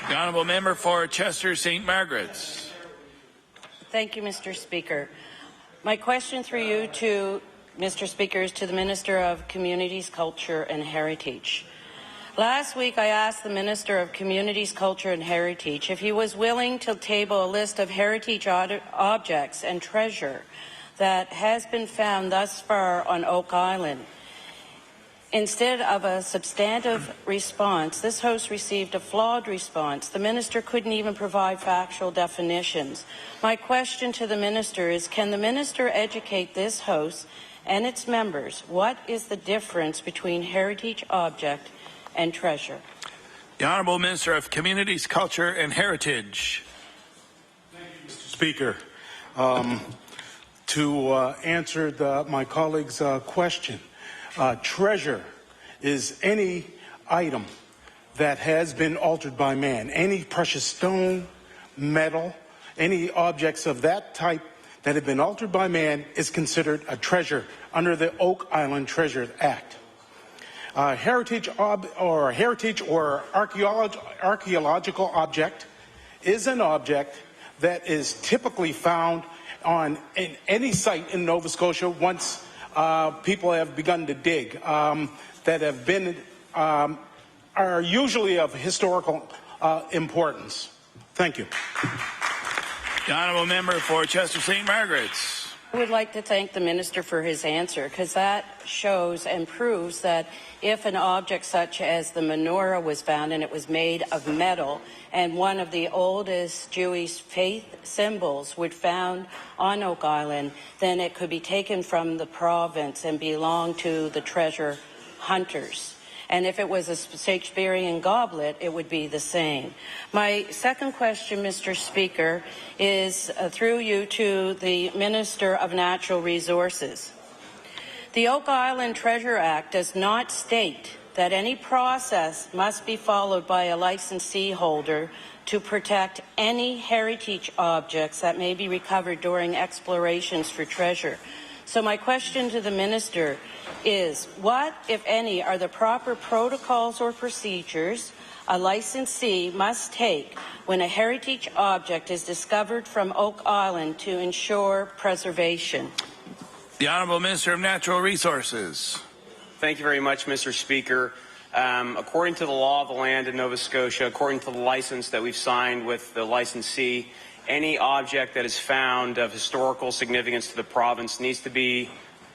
The Honourable Member for Chester St. Margaret's. Thank you, Mr. Speaker. My question through you to Mr. Speaker is to the Minister of Communities, Culture and Heritage. Last week I asked the Minister of Communities, Culture and Heritage if he was willing to table a list of heritage objects and treasure that has been found thus far on Oak Island. Instead of a substantive response, this House received a flawed response. The Minister couldn't even provide factual definitions. My question to the Minister is, can the Minister educate this House and its members what is the difference between heritage object and treasure? The Honourable Minister of Communities, Culture and Heritage. Thank you, Mr. Speaker. To answer my colleague's question, treasure is any item that has been altered by man. Any precious stone, metal, any objects of that type that have been altered by man is considered a treasure under the Oak Island Treasure Act. Heritage or archaeological object is an object that is typically found in any site in Nova Scotia once people have begun to dig, that have been are usually of historical importance. Thank you. The Honourable Member for Chester St. Margaret's. I would like to thank the Minister for his answer, because that shows and proves that if an object such as the menorah was found and it was made of metal and one of the oldest Jewish faith symbols were found on Oak Island, then it could be taken from the province and belong to the treasure hunters. And if it was a Shakespearean goblet, it would be the same. My second question, Mr. Speaker, is through you to the Minister of Natural Resources. The Oak Island Treasure Act does not state that any process must be followed by a licensee holder to protect any heritage objects that may be recovered during explorations for treasure. So my question to the Minister is, what, if any, are the proper protocols or procedures a licensee must take when a heritage object is discovered from Oak Island to ensure preservation? The Honourable Minister of Natural Resources. Thank you very much, Mr. Speaker. According to the law of the land in Nova Scotia, according to the license that we've signed with the licensee, any object that is found of historical significance to the province needs to be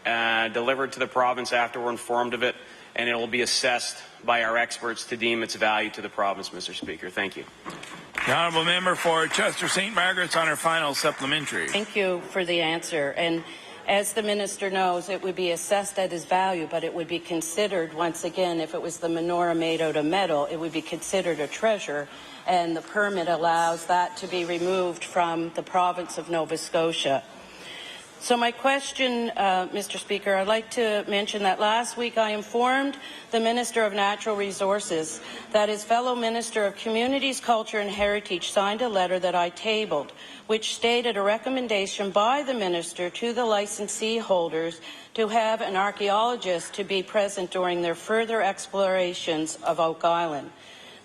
delivered to the province after we're informed of it, and it will be assessed by our experts to deem its value to the province, Mr. Speaker. Thank you. The Honourable Member for Chester St. Margaret's on her final supplementary. Thank you for the answer. And as the Minister knows, it would be assessed at its value, but it would be considered, once again, if it was the menorah made out of metal, it would be considered a treasure, and the permit allows that to be removed from the province of Nova Scotia. So my question, Mr. Speaker, I'd like to mention that last week I informed the Minister of Natural Resources that his fellow Minister of Communities, Culture and Heritage signed a letter that I tabled, which stated a recommendation by the Minister to the licensee holders to have an archaeologist to be present during their further explorations of Oak Island.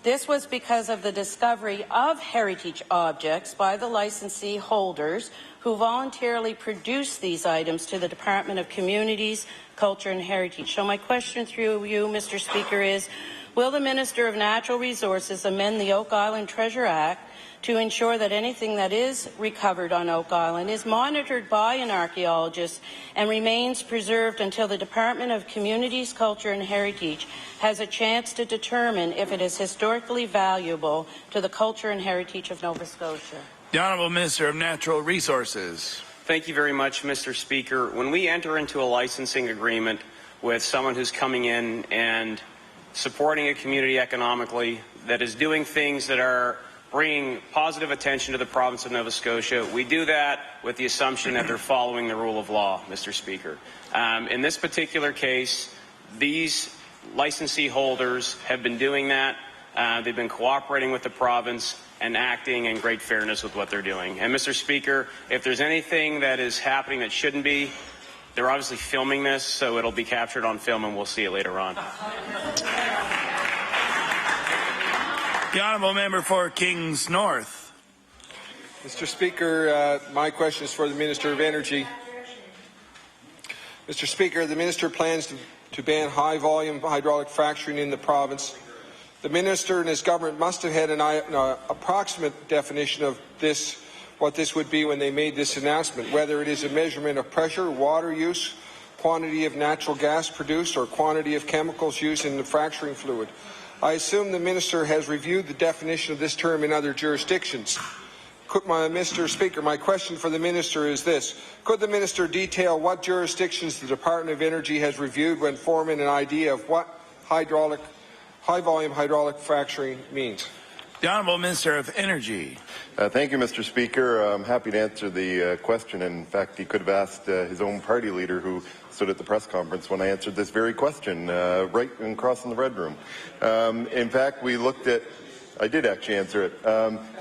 This was because of the discovery of heritage objects by the licensee holders who voluntarily produced these items to the Department of Communities, Culture and Heritage. So my question through you, Mr. Speaker, is will the Minister of Natural Resources amend the Oak Island Treasure Act to ensure that anything that is recovered on Oak Island is monitored by an archaeologist and remains preserved until the Department of Communities, Culture and Heritage has a chance to determine if it is historically valuable to the culture and heritage of Nova Scotia? The Honourable Minister of Natural Resources. Thank you very much, Mr. Speaker. When we enter into a licensing agreement with someone who's coming in and supporting a community economically that is doing things that are bringing positive attention to the province of Nova Scotia, we do that with the assumption that they're following the rule of law, Mr. Speaker. In this particular case, these licensee holders have been doing that. They've been cooperating with the province and acting in great fairness with what they're doing. And Mr. Speaker, if there's anything that is happening that shouldn't be, they're obviously filming this, so it'll be captured on film and we'll see it later on. The Honourable Member for Kings North. Mr. Speaker, my question is for the Minister of Energy. Mr. Speaker, the Minister plans to ban high-volume hydraulic fracturing in the province. The Minister and his government must have had an approximate definition of this, what this would be when they made this announcement, whether it is a measurement of pressure, water use, quantity of natural gas produced, or quantity of chemicals used in the fracturing fluid. I assume the Minister has reviewed the definition of this term in other jurisdictions. Mr. Speaker, my question for the Minister is this. Could the Minister detail what jurisdictions the Department of Energy has reviewed when forming an idea of what high-volume hydraulic fracturing means? The Honourable Minister of Energy. Thank you, Mr. Speaker. I'm happy to answer the question. In fact, he could have asked his own party leader who stood at the press conference when I answered this very question, right across in the Red Room. In fact, we looked at, I did actually answer it.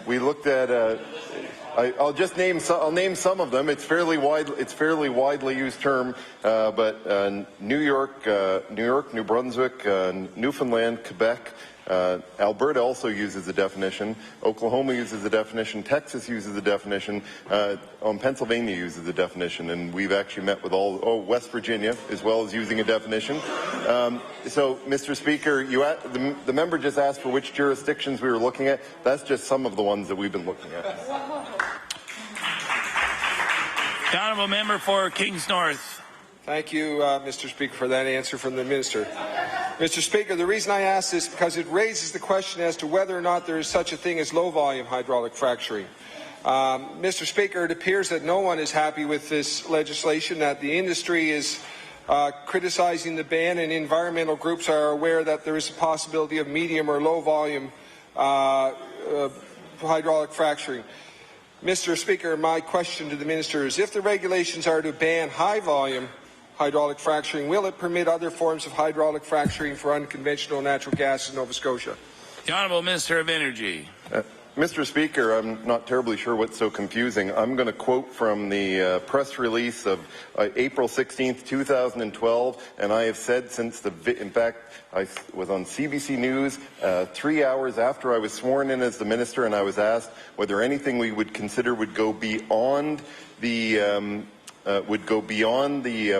We looked at, I'll just name I'll name some of them. It's fairly widely used term, but New York, New Brunswick, Newfoundland, Quebec, Alberta also uses the definition. Oklahoma uses the definition. Texas uses the definition. Pennsylvania uses the definition, and we've actually met with West Virginia as well as using a definition. So, Mr. Speaker, the member just asked for which jurisdictions we were looking at. That's just some of the ones that we've been looking at. The Honourable Member for Kings North. Thank you, Mr. Speaker, for that answer from the Minister. Mr. Speaker, the reason I ask this is because it raises the question as to whether or not there is such a thing as low-volume hydraulic fracturing. Mr. Speaker, it appears that no one is happy with this legislation, that the industry is criticizing the ban, and environmental groups are aware that there is a possibility of medium or low-volume hydraulic fracturing. Mr. Speaker, my question to the Minister is, if the regulations are to ban high-volume hydraulic fracturing, will it permit other forms of hydraulic fracturing for unconventional natural gas in Nova Scotia? The Honourable Minister of Energy. Mr. Speaker, I'm not terribly sure what's so confusing. I'm going to quote from the press release of April 16th, 2012, and I have said since in fact, I was on CBC News 3 hours after I was sworn in as the Minister, and I was asked whether anything we would consider would go beyond the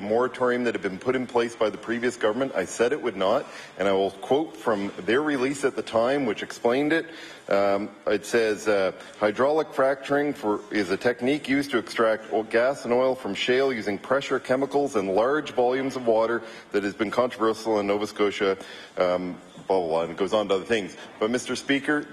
moratorium that had been put in place by the previous government. I said it would not, and I will quote from their release at the time, which explained it. It says, hydraulic fracturing is a technique used to extract gas and oil from shale using pressure, chemicals, and large volumes of water that has been controversial in Nova Scotia, blah, blah, blah, and it goes on to other things. But, Mr. Speaker,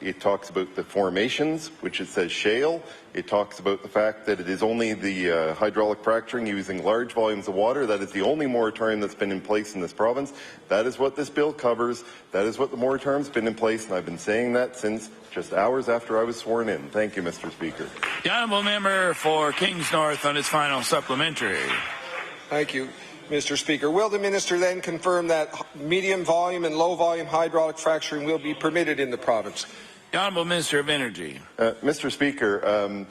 it talks about the formations, which it says shale. It talks about the fact that it is only the hydraulic fracturing using large volumes of water. That is the only moratorium that's been in place in this province. That is what this bill covers. That is what the moratorium's been in place, and I've been saying that since just hours after I was sworn in. Thank you, Mr. Speaker. The Honourable Member for Kings North on his final supplementary. Thank you, Mr. Speaker. Will the Minister then confirm that medium volume and low volume hydraulic fracturing will be permitted in the province? The Honourable Minister of Energy. Mr. Speaker,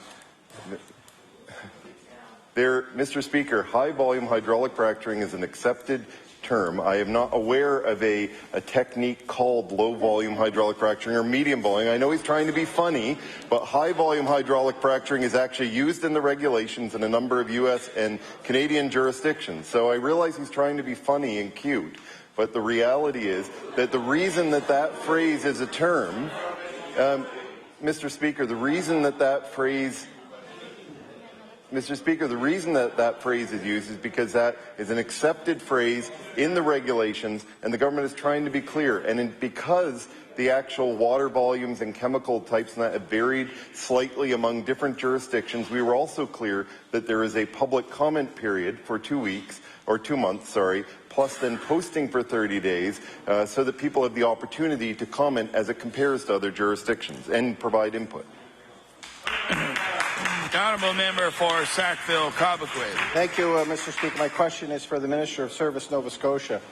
Mr. Speaker, high-volume hydraulic fracturing is an accepted term. I am not aware of a technique called low-volume hydraulic fracturing or medium volume. I know he's trying to be funny, but high-volume hydraulic fracturing is actually used in the regulations in a number of U.S. and Canadian jurisdictions. So I realize he's trying to be funny and cute, but the reality is that the reason that phrase is a term, Mr. Speaker, the reason that phrase is used is because that is an accepted phrase in the regulations, and the government is trying to be clear. And because the actual water volumes and chemical types and that have varied slightly among different jurisdictions, we were also clear that there is a public comment period for 2 weeks, or 2 months, plus then posting for 30 days, so that people have the opportunity to comment as it compares to other jurisdictions and provide input. The honourable member for Sackville-Cobequid. Thank you, Mr. Speaker. My question is for the Minister of Service, Nova Scotia.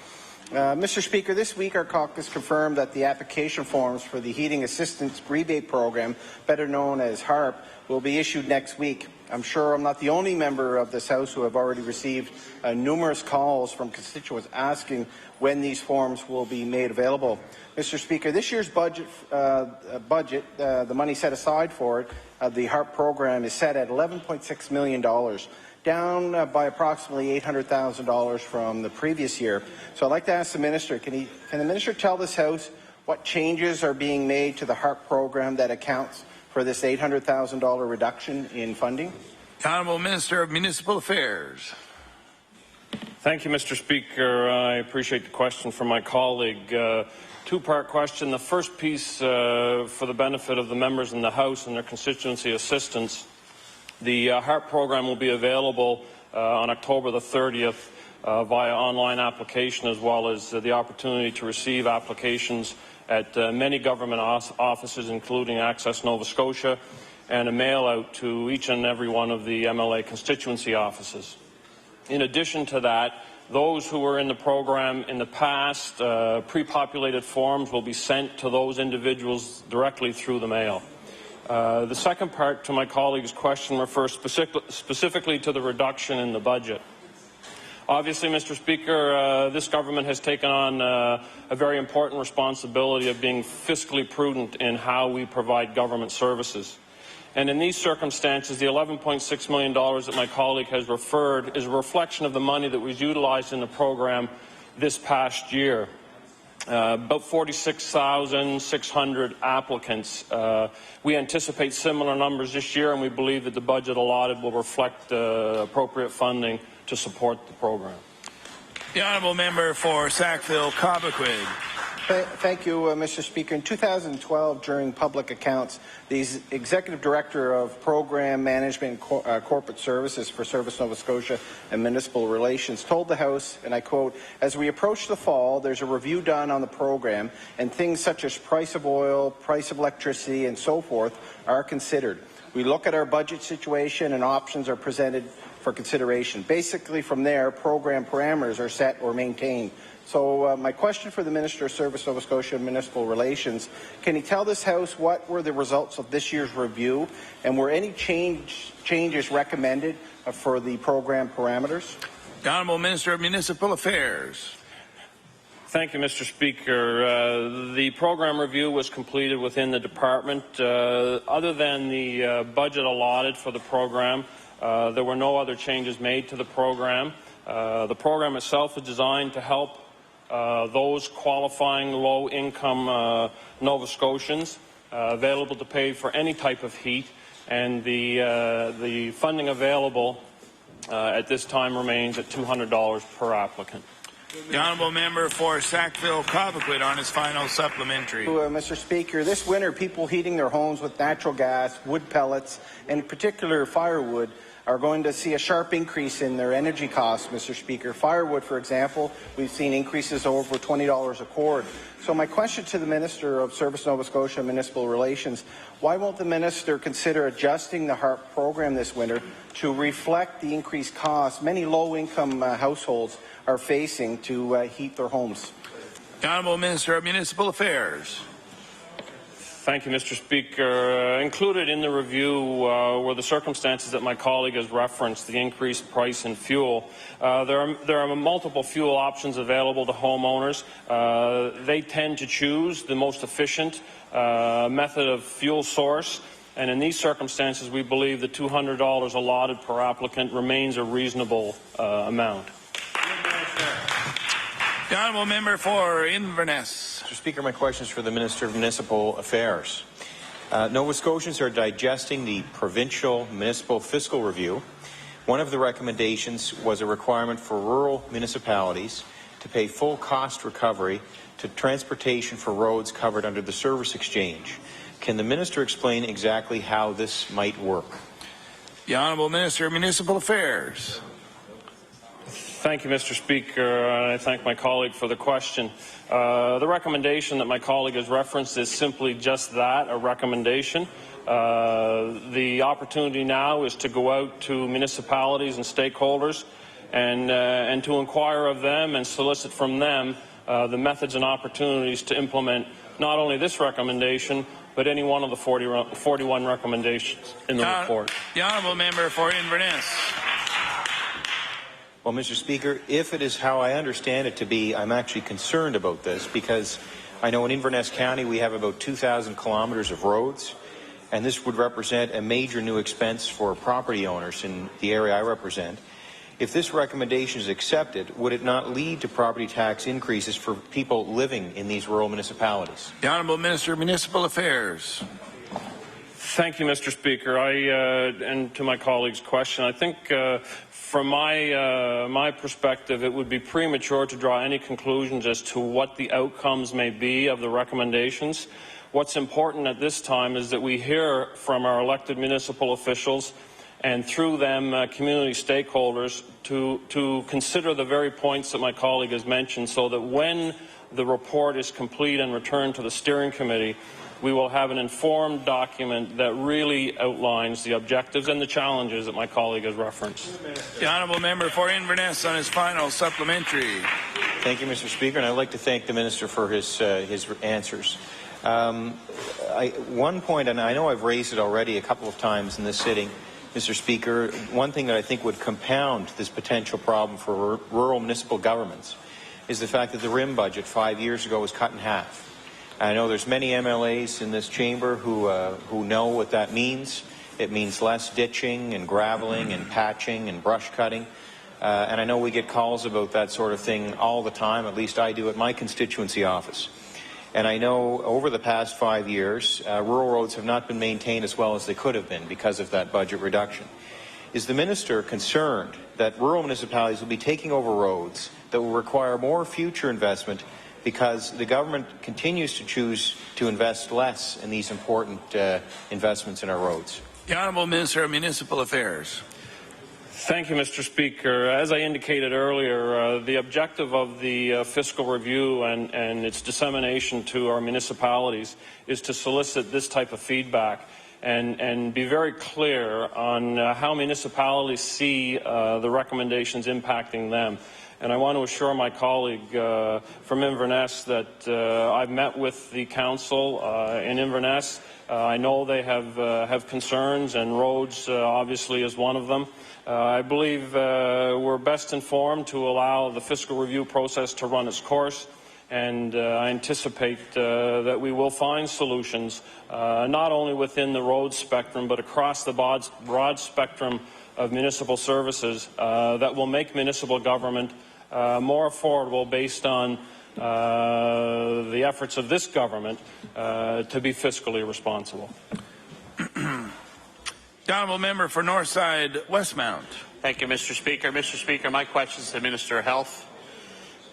Mr. Speaker, this week our caucus confirmed that the application forms for the Heating Assistance Rebate Program, better known as HARP, will be issued next week. I'm sure I'm not the only member of this House who have already received numerous calls from constituents asking when these forms will be made available. Mr. Speaker, this year's budget, the money set aside for it, the HARP program is set at $11.6 million, down by approximately $800,000 from the previous year. So I'd like to ask the Minister, can the Minister tell this House what changes are being made to the HARP program that accounts for this $800,000 reduction in funding? The Honourable Minister of Municipal Affairs. Thank you, Mr. Speaker. I appreciate the question from my colleague. Two-part question. The first piece for the benefit of the members in the House and their constituency assistants. The HARP program will be available on October the 30th via online application, as well as the opportunity to receive applications at many government offices, including Access Nova Scotia, and a mail-out to each and every one of the MLA constituency offices. In addition to that, those who were in the program in the past, pre-populated forms will be sent to those individuals directly through the mail. The second part to my colleague's question refers specifically to the reduction in the budget. Obviously, Mr. Speaker, this government has taken on a very important responsibility of being fiscally prudent in how we provide government services. And in these circumstances, the $11.6 million that my colleague has referred is a reflection of the money that was utilized in the program this past year. About 46,600 applicants. We anticipate similar numbers this year, and we believe that the budget allotted will reflect appropriate funding to support the program. The honourable member for Sackville-Cobequid. Thank you, Mr. Speaker. In 2012, during public accounts, the Executive Director of Program Management and Corporate Services for Service Nova Scotia and Municipal Relations told the House, and I quote, "As we approach the fall, there's a review done on the program, and things such as price of oil, price of electricity, and so forth are considered. We look at our budget situation, and options are presented for consideration. Basically, from there, program parameters are set or maintained." So my question for the Minister of Service, Nova Scotia and Municipal Relations, can he tell this House what were the results of this year's review, and were any changes recommended for the program parameters? The Honourable Minister of Municipal Affairs. Thank you, Mr. Speaker. The program review was completed within the department. Other than the budget allotted for the program, there were no other changes made to the program. The program itself is designed to help those qualifying low-income Nova Scotians available to pay for any type of heat, and the funding available at this time remains at $200 per applicant. The honourable member for Sackville-Cobequid on his final supplementary. Mr. Speaker, this winter, people heating their homes with natural gas, wood pellets, and in particular firewood, are going to see a sharp increase in their energy costs, Mr. Speaker. Firewood, for example, we've seen increases over $20 a cord. So my question to the Minister of Service Nova Scotia and Municipal Relations, why won't the Minister consider adjusting the HARP program this winter to reflect the increased costs many low-income households are facing to heat their homes? The Honourable Minister of Municipal Affairs. Thank you, Mr. Speaker. Included in the review were the circumstances that my colleague has referenced, the increased price in fuel. There are multiple fuel options available to homeowners. They tend to choose the most efficient method of fuel source, and in these circumstances we believe the $200 allotted per applicant remains a reasonable amount. The honourable member for Inverness. Mr. Speaker, my question is for the Minister of Municipal Affairs. Nova Scotians are digesting the provincial municipal fiscal review. One of the recommendations was a requirement for rural municipalities to pay full cost recovery to transportation for roads covered under the service exchange. Can the Minister explain exactly how this might work? The Honourable Minister of Municipal Affairs. Thank you, Mr. Speaker. I thank my colleague for the question. The recommendation that my colleague has referenced is simply just that, a recommendation. The opportunity now is to go out to municipalities and stakeholders and to inquire of them and solicit from them the methods and opportunities to implement not only this recommendation, but any one of the 41 recommendations in the report. The Honourable Member for Inverness. Well, Mr. Speaker, if it is how I understand it to be, I'm actually concerned about this because I know in Inverness County we have about 2,000 kilometres of roads, and this would represent a major new expense for property owners in the area I represent. If this recommendation is accepted, would it not lead to property tax increases for people living in these rural municipalities? The Honourable Minister of Municipal Affairs. Thank you, Mr. Speaker. And to my colleague's question, I think from my perspective, it would be premature to draw any conclusions as to what the outcomes may be of the recommendations. What's important at this time is that we hear from our elected municipal officials and through them community stakeholders to consider the very points that my colleague has mentioned, so that when the report is complete and returned to the steering committee, we will have an informed document that really outlines the objectives and the challenges that my colleague has referenced. The Honourable Member for Inverness on his final supplementary. Thank you, Mr. Speaker, and I'd like to thank the Minister for his answers. One point, and I know I've raised it already a couple of times in this sitting, Mr. Speaker, one thing that I think would compound this potential problem for rural municipal governments is the fact that the RIM budget 5 years ago was cut in half. I know there's many MLAs in this chamber who know what that means. It means less ditching and graveling and patching and brush cutting. And I know we get calls about that sort of thing all the time, at least I do at my constituency office. And I know over the past 5 years, rural roads have not been maintained as well as they could have been because of that budget reduction. Is the Minister concerned that rural municipalities will be taking over roads that will require more future investment because the government continues to choose to invest less in these important investments in our roads? The Honourable Minister of Municipal Affairs. Thank you, Mr. Speaker. As I indicated earlier, the objective of the fiscal review and its dissemination to our municipalities is to solicit this type of feedback and be very clear on how municipalities see the recommendations impacting them. And I want to assure my colleague from Inverness that I've met with the council in Inverness. I know they have concerns, and roads obviously is one of them. I believe we're best informed to allow the fiscal review process to run its course, and I anticipate that we will find solutions not only within the road spectrum but across the broad spectrum of municipal services that will make municipal government more affordable based on the efforts of this government to be fiscally responsible. The Honourable Member for Northside Westmount. Thank you, Mr. Speaker. Mr. Speaker, my question is to the Minister of Health.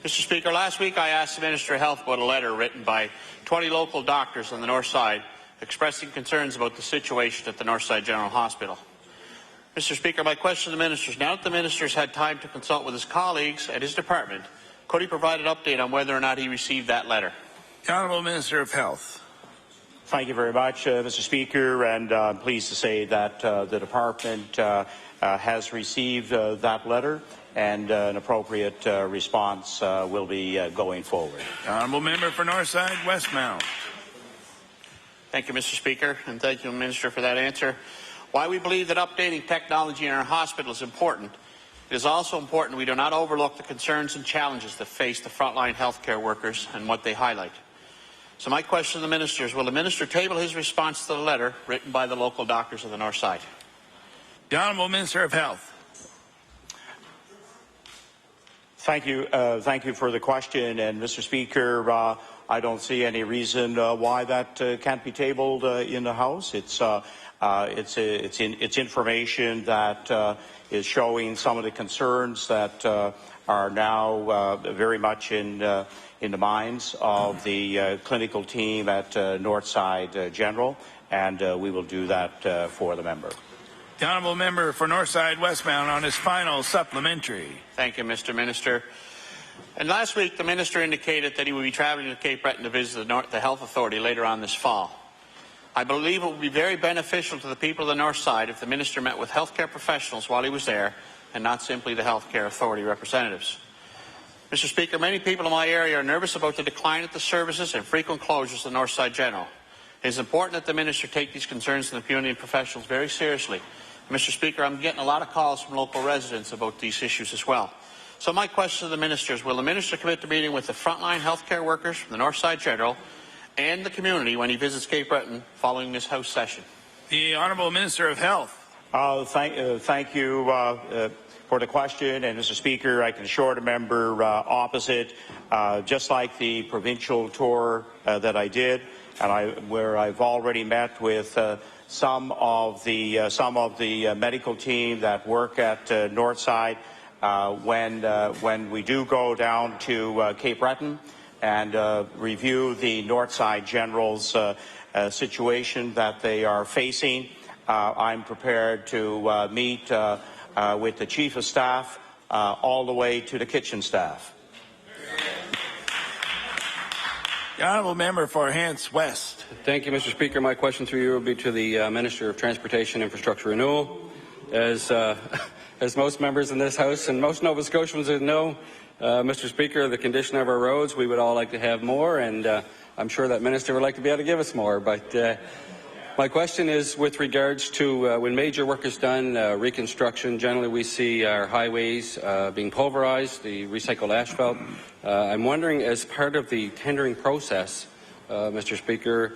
Mr. Speaker, last week I asked the Minister of Health about a letter written by 20 local doctors on the North Side expressing concerns about the situation at the Northside General Hospital. Mr. Speaker, my question to the Minister is, now that the Minister has had time to consult with his colleagues at his department, could he provide an update on whether or not he received that letter? The Honourable Minister of Health. Thank you very much, Mr. Speaker, and I'm pleased to say that the department has received that letter, and an appropriate response will be going forward. The Honourable Member for Northside Westmount. Thank you, Mr. Speaker, and thank you, Minister, for that answer. While we believe that updating technology in our hospital is important, it is also important we do not overlook the concerns and challenges that face the frontline healthcare workers and what they highlight. So my question to the Minister is, will the Minister table his response to the letter written by the local doctors of the North Side? The Honourable Minister of Health. Thank you for the question, and Mr. Speaker, I don't see any reason why that can't be tabled in the House. It's information that is showing some of the concerns that are now very much in the minds of the clinical team at Northside General, and we will do that for the member. The Honourable Member for Northside Westmount on his final supplementary. Thank you, Mr. Minister. And last week, the Minister indicated that he would be travelling to Cape Breton to visit the Health Authority later on this fall. I believe it would be very beneficial to the people of the North Side if the Minister met with healthcare professionals while he was there and not simply the Healthcare Authority representatives. Mr. Speaker, many people in my area are nervous about the decline at the services and frequent closures of the Northside General. It is important that the Minister take these concerns from the community and professionals very seriously. Mr. Speaker, I'm getting a lot of calls from local residents about these issues as well. So my question to the Minister is, will the Minister commit to meeting with the frontline healthcare workers from the Northside General and the community when he visits Cape Breton following this House session? The Honourable Minister of Health. Thank you for the question, and Mr. Speaker, I can assure the member opposite, just like the provincial tour that I did, and where I've already met with some of the medical team that work at Northside. When we do go down to Cape Breton and review the Northside General's situation that they are facing, I'm prepared to meet with the Chief of Staff all the way to the kitchen staff. The Honourable Member for Hants West. Thank you, Mr. Speaker. My question through you will be to the Minister of Transportation and Infrastructure Renewal. As most members in this House and most Nova Scotians know, Mr. Speaker, the condition of our roads, we would all like to have more, and I'm sure that Minister would like to be able to give us more. But my question is with regards to when major work is done, reconstruction, generally we see our highways being pulverized, the recycled asphalt. I'm wondering, as part of the tendering process, Mr. Speaker,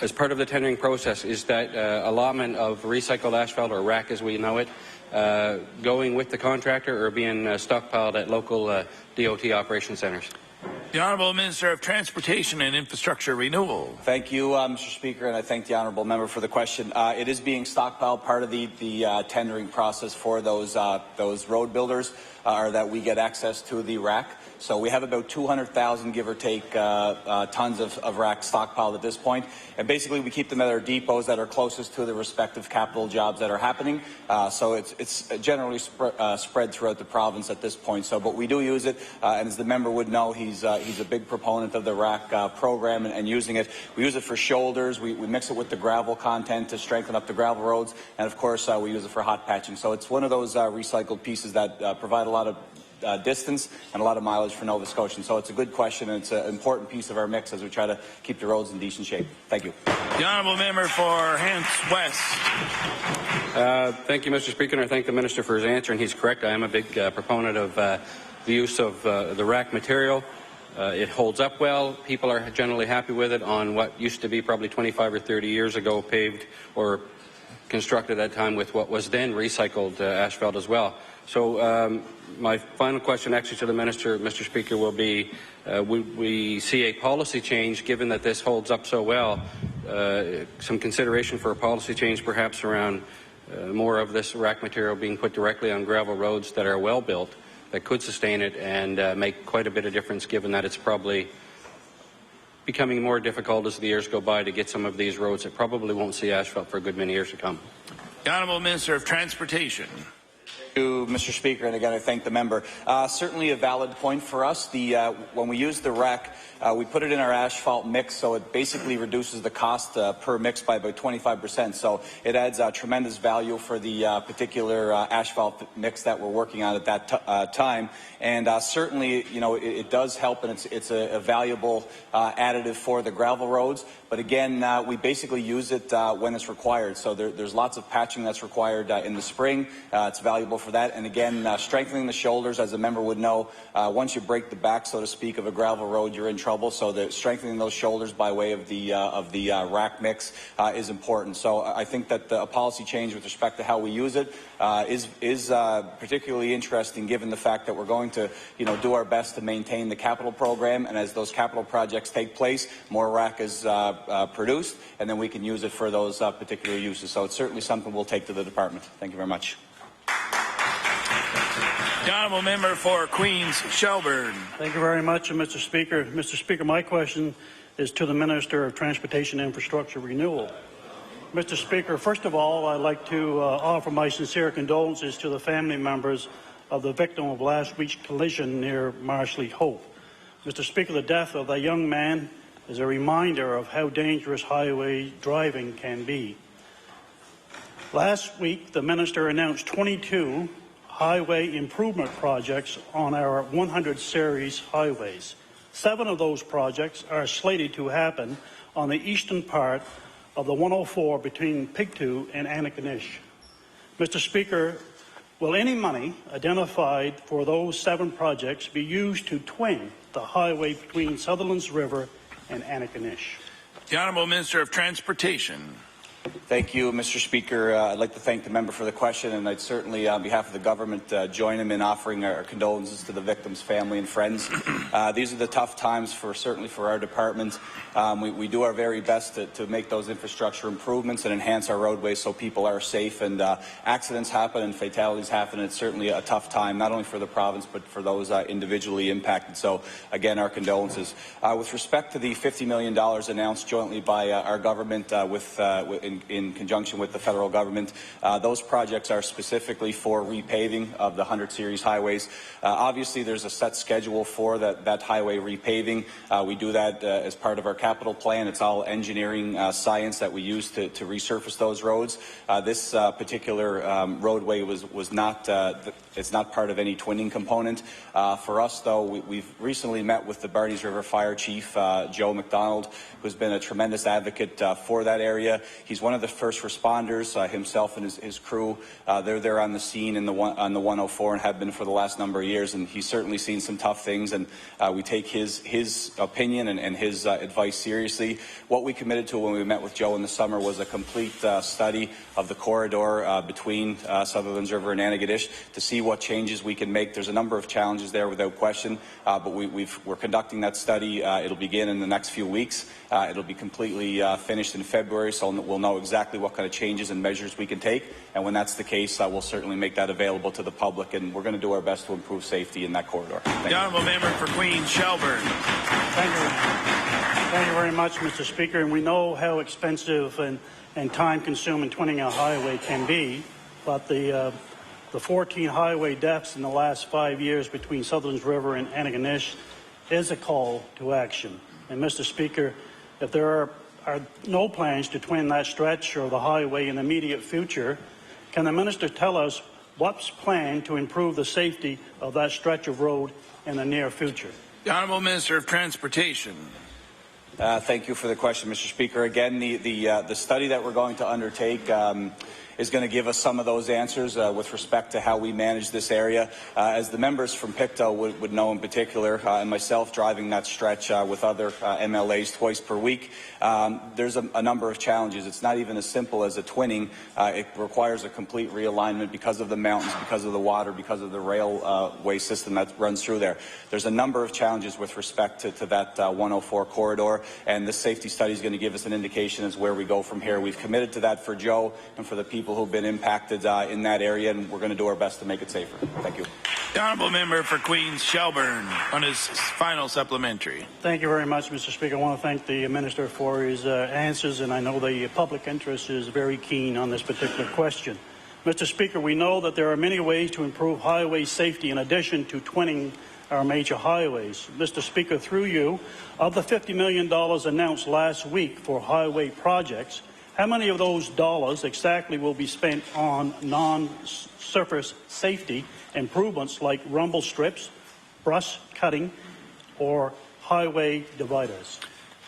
as part of the tendering process, is that allotment of recycled asphalt, or RAC as we know it, going with the contractor or being stockpiled at local DOT operation centres? The Honourable Minister of Transportation and Infrastructure Renewal. Thank you, Mr. Speaker, and I thank the Honourable Member for the question. It is being stockpiled. Part of the tendering process for those road builders are that we get access to the RAC. So we have about 200,000, give or take, tons of RAC stockpiled at this point. And basically we keep them at our depots that are closest to the respective capital jobs that are happening. So it's generally spread throughout the province at this point. So, but we do use it, and as the member would know, he's a big proponent of the RAC program and using it. We use it for shoulders. We mix it with the gravel content to strengthen up the gravel roads. And of course, we use it for hot patching. So it's one of those recycled pieces that provide a lot of distance and a lot of mileage for Nova Scotians. So it's a good question, and it's an important piece of our mix as we try to keep the roads in decent shape. Thank you. The Honourable Member for Hants West. Thank you, Mr. Speaker, and I thank the Minister for his answer, and he's correct. I am a big proponent of the use of the RAC material. It holds up well. People are generally happy with it on what used to be probably 25 or 30 years ago paved or constructed at that time with what was then recycled asphalt as well. So my final question actually to the Minister, Mr. Speaker, will be, would we see a policy change given that this holds up so well, some consideration for a policy change perhaps around more of this RAC material being put directly on gravel roads that are well built, that could sustain it and make quite a bit of difference given that it's probably becoming more difficult as the years go by to get some of these roads that probably won't see asphalt for a good many years to come. The Honourable Minister of Transportation. you, Mr. Speaker, and again I thank the member. Certainly a valid point for us. When we use the wreck, we put it in our asphalt mix, so it basically reduces the cost per mix by about 25%. So it adds tremendous value for the particular asphalt mix that we're working on at that time. And certainly, you know, it does help, and it's a valuable additive for the gravel roads. But again, we basically use it when it's required. So there's lots of patching that's required in the spring. It's valuable for that. And again, strengthening the shoulders, as a member would know, once you break the back, so to speak, of a gravel road, you're in trouble. So strengthening those shoulders by way of the rack mix is important. So I think that a policy change with respect to how we use it is particularly interesting, given the fact that we're going to, you know, do our best to maintain the capital program. And as those capital projects take place, more rack is produced, and then we can use it for those particular uses. So it's certainly something we'll take to the department. Thank you very much. The honourable member for Queens Shelburne. Thank you very much, Mr. Speaker. Mr. Speaker, my question is to the Minister of Transportation and Infrastructure Renewal. Mr. Speaker, first of all, I'd like to offer my sincere condolences to the family members of the victim of last week's collision near Marshley Hope. Mr. Speaker, the death of that young man is a reminder of how dangerous highway driving can be. Last week, the Minister announced 22 highway improvement projects on our 100 series highways. 7 of those projects are slated to happen on the eastern part of the 104 between Pictou and Antigonish. Mr. Speaker, will any money identified for those 7 projects be used to twin the highway between Sutherland's River and Antigonish? The Honourable Minister of Transportation. Thank you, Mr. Speaker. I'd like to thank the member for the question, and I'd certainly, on behalf of the government, join him in offering our condolences to the victim's family and friends. These are the tough times, certainly for our department. We do our very best to make those infrastructure improvements and enhance our roadways so people are safe, and accidents happen and fatalities happen. It's certainly a tough time, not only for the province, but for those individually impacted. So, again, our condolences. With respect to the $50 million announced jointly by our government in conjunction with the federal government, those projects are specifically for repaving of the 100 series highways. Obviously, there's a set schedule for that highway repaving. We do that as part of our capital plan. It's all engineering science that we use to resurface those roads. This particular roadway was not it's not part of any twinning component. For us, though, we've recently met with the Barneys River Fire Chief, Joe McDonald, who's been a tremendous advocate for that area. He's one of the first responders, himself and his crew. They're there on the scene on the 104 and have been for the last number of years, and he's certainly seen some tough things, and we take his opinion and his advice seriously. What we committed to when we met with Joe in the summer was a complete study of the corridor between Sutherland's River and Antigonish to see what changes we can make. There's a number of challenges there without question, but we're conducting that study. It'll begin in the next few weeks. It'll be completely finished in February, so we'll know exactly what kind of changes and measures we can take. And when that's the case, we'll certainly make that available to the public, and we're going to do our best to improve safety in that corridor. The Honourable Member for Queens Shelburne. Thank you. Thank you very much, Mr. Speaker. And we know how expensive and time-consuming twinning a highway can be, but the 14 highway deaths in the last 5 years between Sutherland's River and Antigonish is a call to action. And Mr. Speaker, if there are no plans to twin that stretch or the highway in the immediate future, can the Minister tell us what's planned to improve the safety of that stretch of road in the near future? The Honourable Minister of Transportation. Thank you for the question, Mr. Speaker. Again, the study that we're going to undertake is going to give us some of those answers with respect to how we manage this area. As the members from Pictou would know in particular, and myself driving that stretch with other MLAs twice per week, there's a number of challenges. It's not even as simple as a twinning. It requires a complete realignment because of the mountains, because of the water, because of the railway system that runs through there. There's a number of challenges with respect to that 104 corridor, and this safety study is going to give us an indication as where we go from here. We've committed to that for Joe and for the people who've been impacted in that area, and we're going to do our best to make it safer. Thank you. The Honourable Member for Queens Shelburne on his final supplementary. Thank you very much, Mr. Speaker. I want to thank the Minister for his answers, and I know the public interest is very keen on this particular question. Mr. Speaker, we know that there are many ways to improve highway safety in addition to twinning our major highways. Mr. Speaker, through you, of the $50 million announced last week for highway projects, how many of those dollars exactly will be spent on non-surface safety improvements like rumble strips, brush cutting, or highway dividers?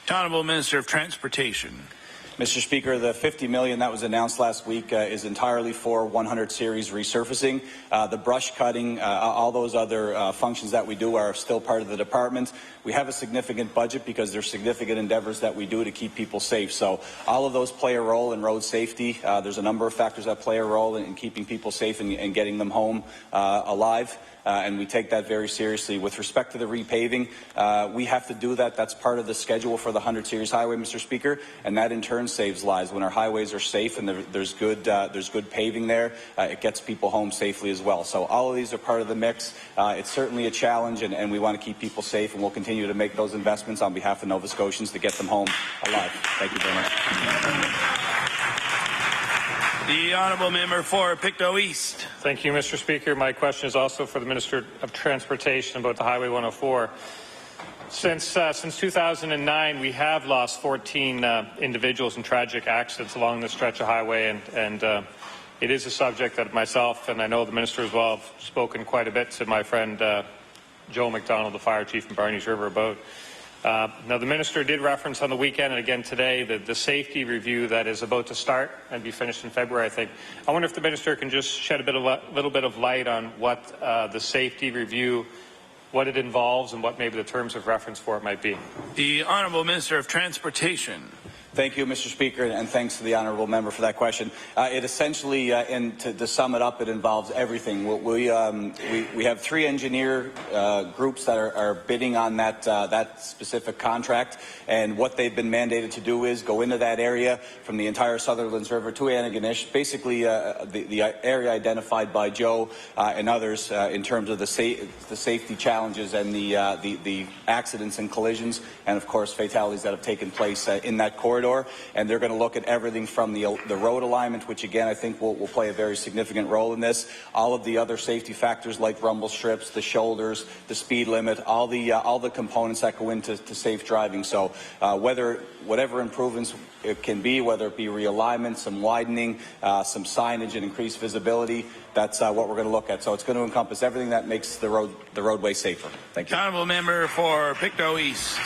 The Honourable Minister of Transportation. Mr. Speaker, the $50 million that was announced last week is entirely for 100 series resurfacing. The brush cutting, all those other functions that we do are still part of the department. We have a significant budget because there's significant endeavours that we do to keep people safe. So all of those play a role in road safety. There's a number of factors that play a role in keeping people safe and getting them home alive. And we take that very seriously. With respect to the repaving, we have to do that. That's part of the schedule for the 100 series highway, Mr. Speaker, and that in turn saves lives. When our highways are safe and there's good paving there, it gets people home safely as well. So all of these are part of the mix. It's certainly a challenge, and we want to keep people safe, and we'll continue to make those investments on behalf of Nova Scotians to get them home alive. Thank you very much. The Honourable Member for Pictou East. Thank you, Mr. Speaker. My question is also for the Minister of Transportation about the Highway 104. Since 2009, we have lost 14 individuals in tragic accidents along this stretch of highway, and it is a subject that myself and I know the Minister as well have spoken quite a bit to my friend Joe McDonald, the Fire Chief in Barneys River, about. Now, the Minister did reference on the weekend and again today the safety review that is about to start and be finished in February, I think. I wonder if the Minister can just shed a little bit of light on what the safety review, what it involves and what maybe the terms of reference for it might be. The Honourable Minister of Transportation. Thank you, Mr. Speaker, and thanks to the honourable member for that question. It essentially, and to sum it up, it involves everything. We have 3 engineer groups that are bidding on that specific contract, and what they've been mandated to do is go into that area from the entire Sutherlands River to Antigonish, basically the area identified by Joe and others in terms of the safety challenges and the accidents and collisions, and of course fatalities that have taken place in that corridor. And they're going to look at everything from the road alignment, which again I think will play a very significant role in this. All of the other safety factors like rumble strips, the shoulders, the speed limit, all the components that go into safe driving. So whatever improvements it can be, whether it be realignment, some widening, some signage and increased visibility, that's what we're going to look at. So it's going to encompass everything that makes the roadway safer. Thank you. Honourable Member for Pictou East.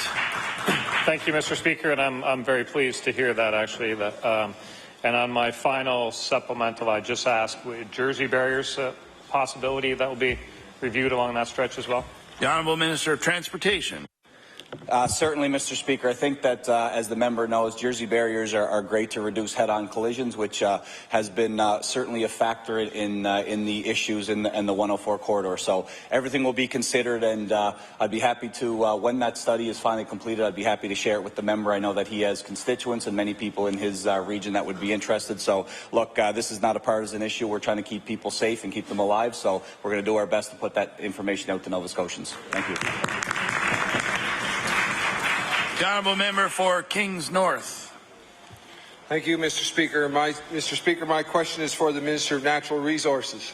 Thank you, Mr. Speaker, and I'm very pleased to hear that, actually. And on my final supplemental, I just asked, Jersey barriers a possibility that will be reviewed along that stretch as well? The Honourable Minister of Transportation. Certainly, Mr. Speaker. I think that, as the member knows, Jersey barriers are great to reduce head-on collisions, which has been certainly a factor in the issues in the 104 corridor. So everything will be considered, and I'd be happy to, when that study is finally completed, I'd be happy to share it with the member. I know that he has constituents and many people in his region that would be interested. So, look, this is not a partisan issue. We're trying to keep people safe and keep them alive. So we're going to do our best to put that information out to Nova Scotians. Thank you. The Honourable Member for Kings North. Thank you, Mr. Speaker. Mr. Speaker, my question is for the Minister of Natural Resources.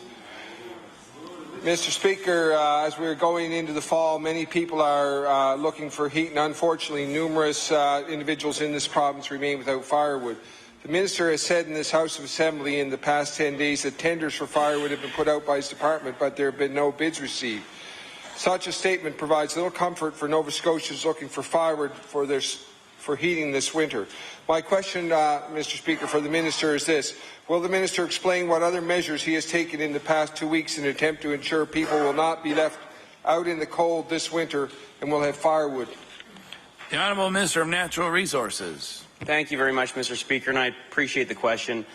Mr. Speaker, as we're going into the fall, many people are looking for heat, and unfortunately numerous individuals in this province remain without firewood. The Minister has said in this House of Assembly in the past 10 days that tenders for firewood have been put out by his department, but there have been no bids received. Such a statement provides little comfort for Nova Scotians looking for firewood for heating this winter. My question, Mr. Speaker, for the Minister is this. Will the Minister explain what other measures he has taken in the past 2 weeks in an attempt to ensure people will not be left out in the cold this winter and will have firewood? The Honourable Minister of Natural Resources. Thank you very much, Mr. Speaker, and I appreciate the question.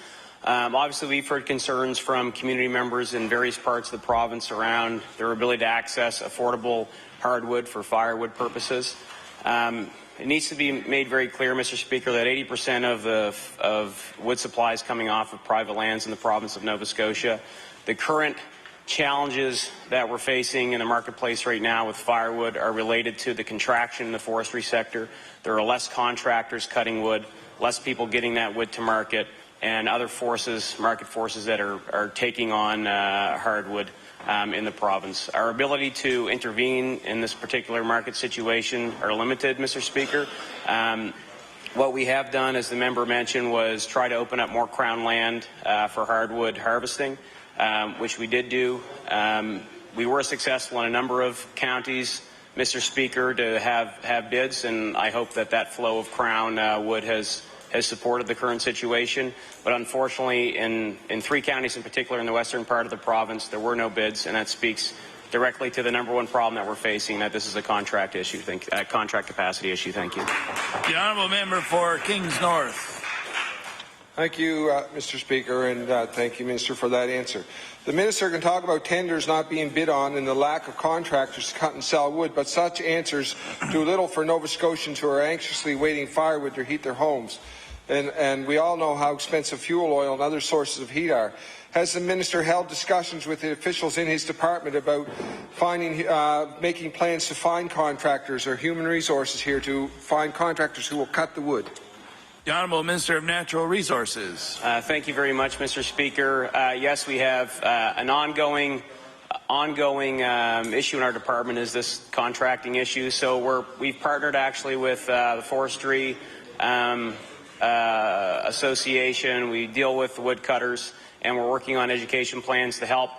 Obviously, we've heard concerns from community members in various parts of the province around their ability to access affordable hardwood for firewood purposes. It needs to be made very clear, Mr. Speaker, that 80% of wood supply is coming off of private lands in the province of Nova Scotia. The current challenges that we're facing in the marketplace right now with firewood are related to the contraction in the forestry sector. There are less contractors cutting wood, less people getting that wood to market, and other forces, market forces that are taking on hardwood in the province. Our ability to intervene in this particular market situation are limited, Mr. Speaker. What we have done, as the member mentioned, was try to open up more Crown land for hardwood harvesting, which we did do. We were successful in a number of counties, Mr. Speaker, to have bids, and I hope that flow of Crown wood has supported the current situation. But unfortunately, in 3 counties in particular in the western part of the province, there were no bids, and that speaks directly to the number one problem that we're facing, that this is a contract issue, contract capacity issue. Thank you. The honourable member for Kings North. Thank you, Mr. Speaker, and thank you, Minister, for that answer. The Minister can talk about tenders not being bid on and the lack of contractors to cut and sell wood, but such answers do little for Nova Scotians who are anxiously waiting firewood to heat their homes. And we all know how expensive fuel oil and other sources of heat are. Has the Minister held discussions with the officials in his department about making plans to find contractors or human resources here to find contractors who will cut the wood? The Honourable Minister of Natural Resources. Thank you very much, Mr. Speaker. Yes, we have an ongoing issue in our department is this contracting issue. So we've partnered actually with the Forestry Association. We deal with the woodcutters, and we're working on education plans to help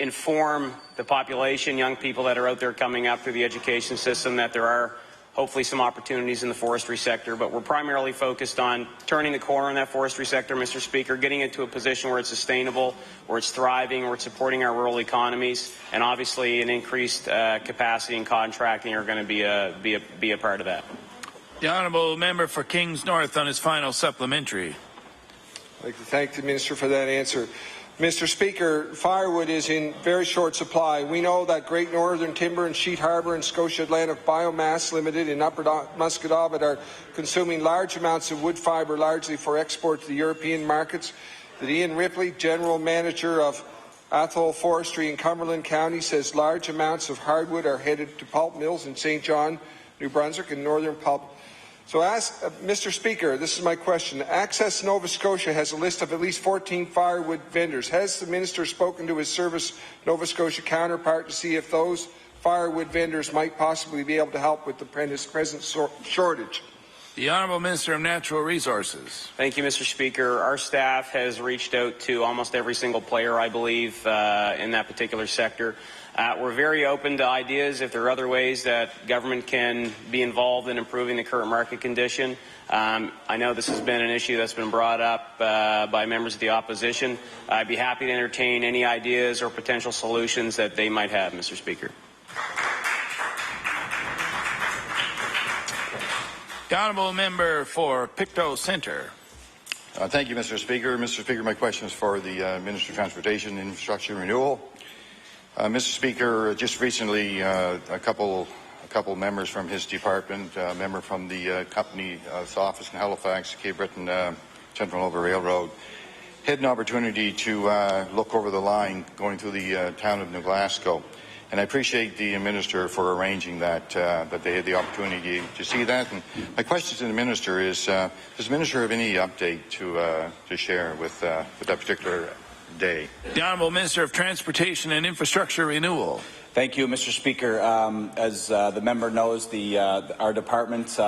inform the population, young people that are out there coming up through the education system, that there are hopefully some opportunities in the forestry sector. But we're primarily focused on turning the corner in that forestry sector, Mr. Speaker, getting it to a position where it's sustainable, where it's thriving, where it's supporting our rural economies, and obviously an increased capacity in contracting are going to be a part of that. The honourable member for Kings North on his final supplementary. I'd like to thank the Minister for that answer. Mr. Speaker, firewood is in very short supply. We know that Great Northern Timber and Sheet Harbour and Scotia Atlantic Biomass Limited in Upper Musquodoboit are consuming large amounts of wood fibre, largely for export to the European markets. That Ian Ripley, General Manager of Athol Forestry in Cumberland County, says large amounts of hardwood are headed to pulp mills in St. John, New Brunswick, and Northern Pulp. So Mr. Speaker, this is my question. Access Nova Scotia has a list of at least 14 firewood vendors. Has the Minister spoken to his Service Nova Scotia counterpart to see if those firewood vendors might possibly be able to help with the present shortage? The Honourable Minister of Natural Resources. Thank you, Mr. Speaker. Our staff has reached out to almost every single player, I believe, in that particular sector. We're very open to ideas if there are other ways that government can be involved in improving the current market condition. I know this has been an issue that's been brought up by members of the opposition. I'd be happy to entertain any ideas or potential solutions that they might have, Mr. Speaker. The honourable member for Pictou Centre. Thank you, Mr. Speaker. Mr. Speaker, my question is for the Minister of Transportation and Infrastructure Renewal. Mr. Speaker, just recently a couple members from his department, a member from the company's office in Halifax, Cape Breton Central Nova Railroad, had an opportunity to look over the line going through the town of New Glasgow. And I appreciate the Minister for arranging that, that they had the opportunity to see that. And my question to the Minister is, does the Minister have any update to share with that particular day? The Honourable Minister of Transportation and Infrastructure Renewal. Thank you, Mr. Speaker. As the member knows, our department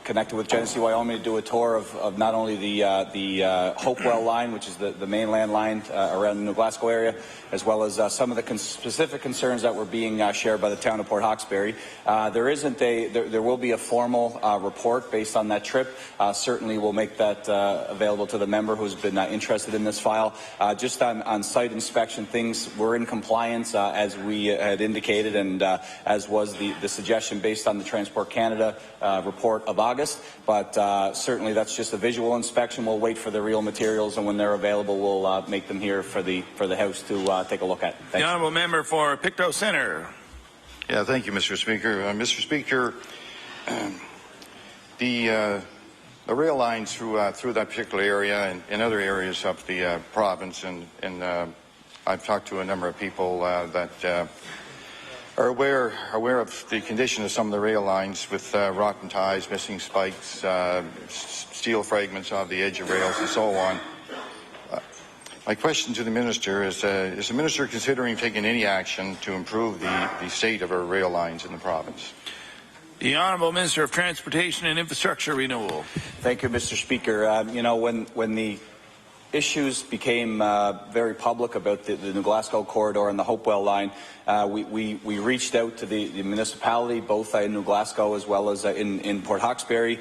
connected with Genesee, Wyoming, to do a tour of not only the Hopewell line, which is the mainland line around the New Glasgow area, as well as some of the specific concerns that were being shared by the town of Port Hawkesbury. There will be a formal report based on that trip. Certainly we'll make that available to the member who's been interested in this file. Just on site inspection, things were in compliance as we had indicated, and as was the suggestion based on the Transport Canada report of August. But certainly that's just a visual inspection. We'll wait for the real materials, and when they're available, we'll make them here for the House to take a look at. Thanks. The honourable member for Pictou Centre. Yeah, thank you, Mr. Speaker. Mr. Speaker, the rail lines through that particular area and in other areas of the province, and I've talked to a number of people that are aware of the condition of some of the rail lines with rotten ties, missing spikes, steel fragments off the edge of rails, and so on. My question to the Minister is the Minister considering taking any action to improve the state of our rail lines in the province? The Honourable Minister of Transportation and Infrastructure Renewal. Thank you, Mr. Speaker. You know, when the issues became very public about the New Glasgow corridor and the Hopewell line, we reached out to the municipality, both in New Glasgow as well as in Port Hawkesbury.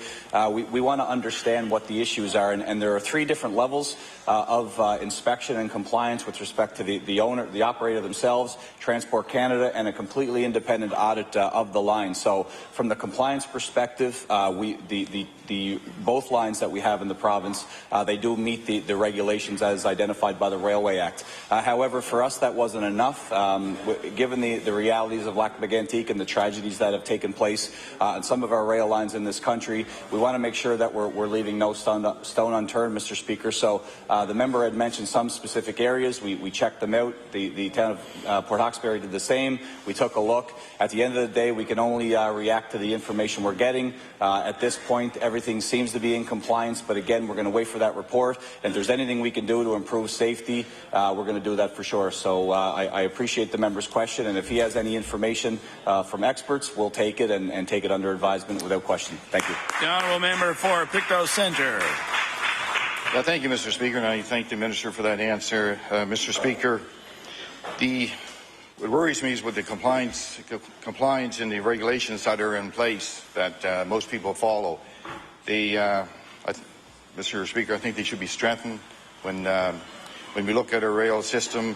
We want to understand what the issues are, and there are 3 different levels of inspection and compliance with respect to the owner, the operator themselves, Transport Canada, and a completely independent audit of the line. So, from the compliance perspective, both lines that we have in the province, they do meet the regulations as identified by the Railway Act. However, for us, that wasn't enough. Given the realities of Lac-Mégantic and the tragedies that have taken place on some of our rail lines in this country, we want to make sure that we're leaving no stone unturned, Mr. Speaker. So the member had mentioned some specific areas. We checked them out. The town of Port Hawkesbury did the same. We took a look. At the end of the day, we can only react to the information we're getting. At this point, everything seems to be in compliance, but again, we're going to wait for that report. And if there's anything we can do to improve safety, we're going to do that for sure. So I appreciate the member's question, and if he has any information from experts, we'll take it and take it under advisement without question. Thank you. The Honourable Member for Pictou Centre. Well, thank you, Mr. Speaker, and I thank the Minister for that answer. Mr. Speaker, what worries me is with the compliance in the regulations that are in place that most people follow. Mr. Speaker, I think they should be strengthened. When we look at our rail system,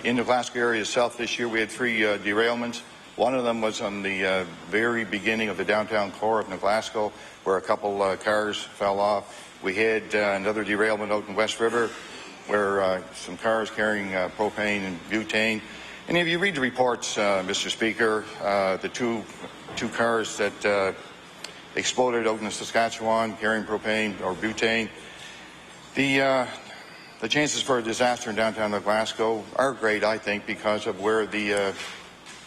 in the Glasgow area itself this year, we had 3 derailments. One of them was on the very beginning of the downtown core of New Glasgow, where a couple cars fell off. We had another derailment out in West River, where some cars carrying propane and butane. And if you read the reports, Mr. Speaker, the two cars that exploded out in Saskatchewan carrying propane or butane, the chances for a disaster in downtown Glasgow are great, I think, because of where the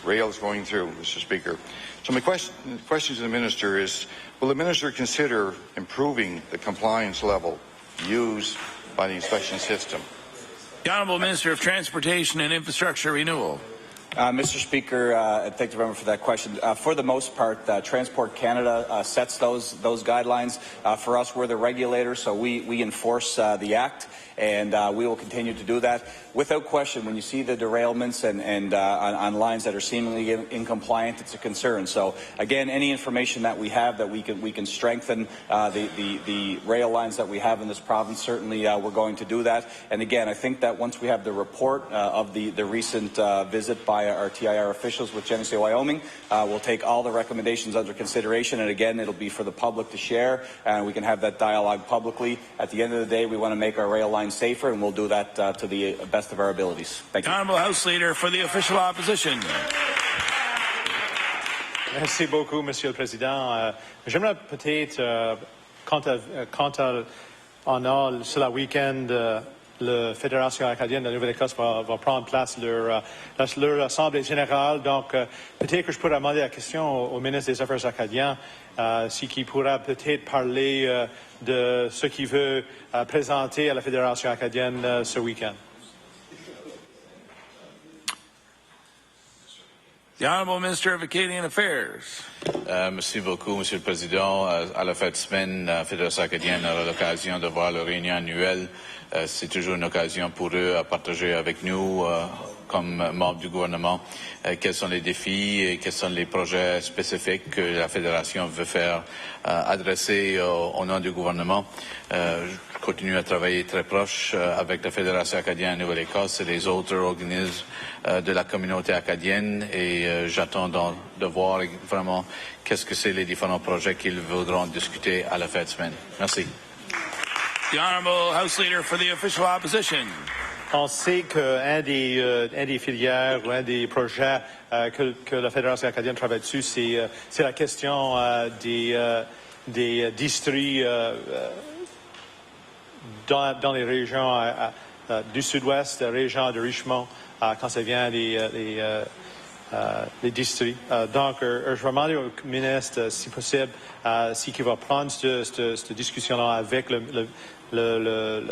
rail is going through, Mr. Speaker. So my question to the Minister is, will the Minister consider improving the compliance level used by the inspection system? The Honourable Minister of Transportation and Infrastructure Renewal. Mr. Speaker, thank the member for that question. For the most part, Transport Canada sets those guidelines. For us, we're the regulator, so we enforce the Act, and we will continue to do that. Without question, when you see the derailments and on lines that are seemingly incompliant, it's a concern. So, again, any information that we have that we can strengthen the rail lines that we have in this province, certainly we're going to do that. And again, I think that once we have the report of the recent visit by our TIR officials with Genesee, Wyoming, we'll take all the recommendations under consideration, and again, it'll be for the public to share, and we can have that dialogue publicly. At the end of the day, we want to make our rail lines safer, and we'll do that to the best of our abilities. Thank you. Honourable House Leader for the Official Opposition. Merci beaucoup, Monsieur le Président. J'aimerais peut-être, sur la week-end, la Fédération acadienne de la Nouvelle-Écosse va prendre place leur Assemblée générale. Donc, peut-être que je pourrais demander la question au ministre des Affaires acadiens, qui pourra peut-être parler de ce qu'il veut présenter à la Fédération acadienne ce week-end. The Honourable Minister of Acadian Affairs. Merci beaucoup, Monsieur le Président. À la fin de semaine, la Fédération acadienne aura l'occasion de voir leur réunion annuelle. C'est toujours une occasion pour eux à partager avec nous, comme membres du gouvernement, quels sont les défis et quels sont les projets spécifiques que la Fédération veut faire adresser au nom du gouvernement. Je continue à travailler très proche avec la Fédération acadienne de Nouvelle-Écosse et les autres organismes de la communauté acadienne et j'attends de voir vraiment qu'est-ce que c'est les différents projets qu'ils voudront discuter à la fin de semaine. Merci. The Honourable House Leader for the Official Opposition. On sait qu'un des filières ou un des projets que la Fédération acadienne travaille dessus, c'est la question des districts dans les régions du sud-ouest, la région de Richmond, quand ça vient les districts. Donc, je vais demander au ministre, si possible, s'il va prendre cette discussion-là avec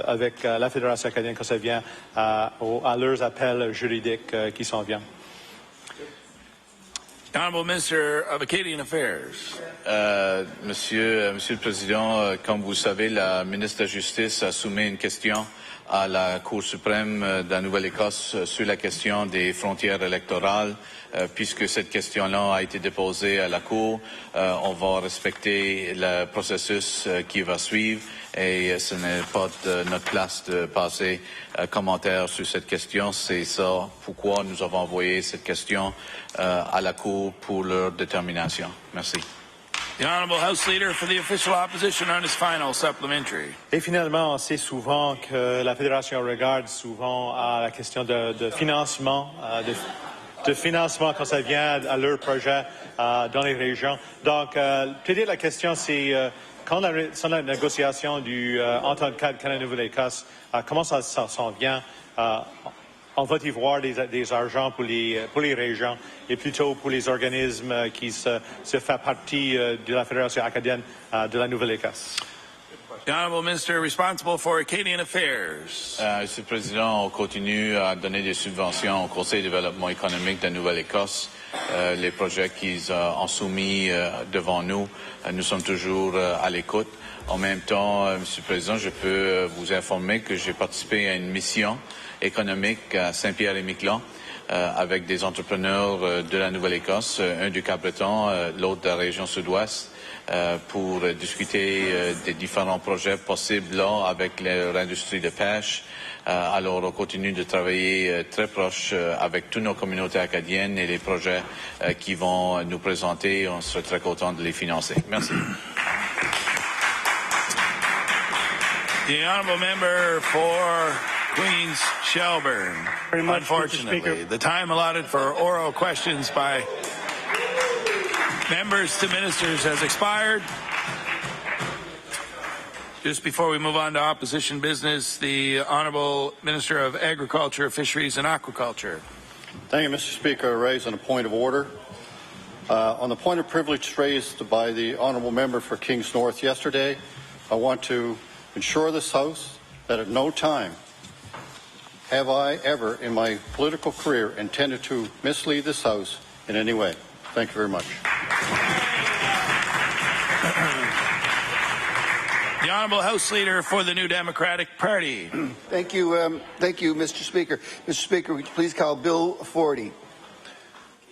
avec la Fédération acadienne quand ça vient à leurs appels juridiques qui s'en viennent. Honourable Minister of Acadian Affairs. Monsieur le Président, comme vous savez, la ministre de la Justice a soumis une question à la Cour suprême de la Nouvelle-Écosse sur la question des frontières électorales. Puisque cette question-là a été déposée à la Cour, on va respecter le processus qui va suivre et ce n'est pas de notre place de passer commentaire sur cette question. C'est ça pourquoi nous avons envoyé cette question à la Cour pour leur détermination. Merci. The Honourable House Leader for the Official Opposition on his final supplementary. Et finalement, on sait souvent que la Fédération regarde souvent à la question de financement, de financement quand ça vient à leurs projets dans les régions. Donc, peut-être la question, c'est quand la négociation du Entente cadre Canada-Nouvelle-Écosse, comment ça s'en vient? On va y voir des argents pour les régions et plutôt pour les organismes qui se font partie de la Fédération acadienne de la Nouvelle-Écosse. The Honourable Minister responsible for Acadian Affairs. Monsieur le Président, on continue à donner des subventions au Conseil de développement économique de Nouvelle-Écosse. Les projets qu'ils ont soumis devant nous, nous sommes toujours à l'écoute. En même temps, Monsieur le Président, je peux vous informer que j'ai participé à une mission économique à Saint-Pierre-et-Miquelon avec des entrepreneurs de la Nouvelle-Écosse, un du Cap-Breton, l'autre de la région sud-ouest, pour discuter des différents projets possibles là avec leur industrie de pêche. Alors, on continue de travailler très proche avec toutes nos communautés acadiennes et les projets qui vont nous présenter. On serait très content de les financer. Merci. The Honourable Member for Queens Shelburne. Unfortunately, the time allotted for oral questions by members to ministers has expired. Just before we move on to opposition business, the Honourable Minister of Agriculture, Fisheries and Aquaculture. Thank you, Mr. Speaker. I raise on a point of order. On the point of privilege raised by the Honourable Member for Kings North yesterday, I want to ensure this House that at no time have I ever in my political career intended to mislead this House in any way. Thank you very much. The Honourable House Leader for the New Democratic Party. Thank you, Mr. Speaker. Mr. Speaker, would you please call Bill 40?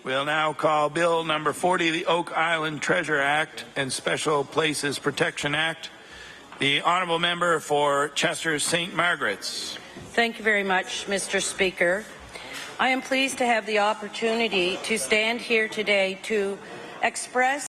We'll now call Bill number 40, the Oak Island Treasure Act and Special Places Protection Act. The Honourable Member for Chester St. Margaret's. Thank you very much, Mr. Speaker. I am pleased to have the opportunity to stand here today to express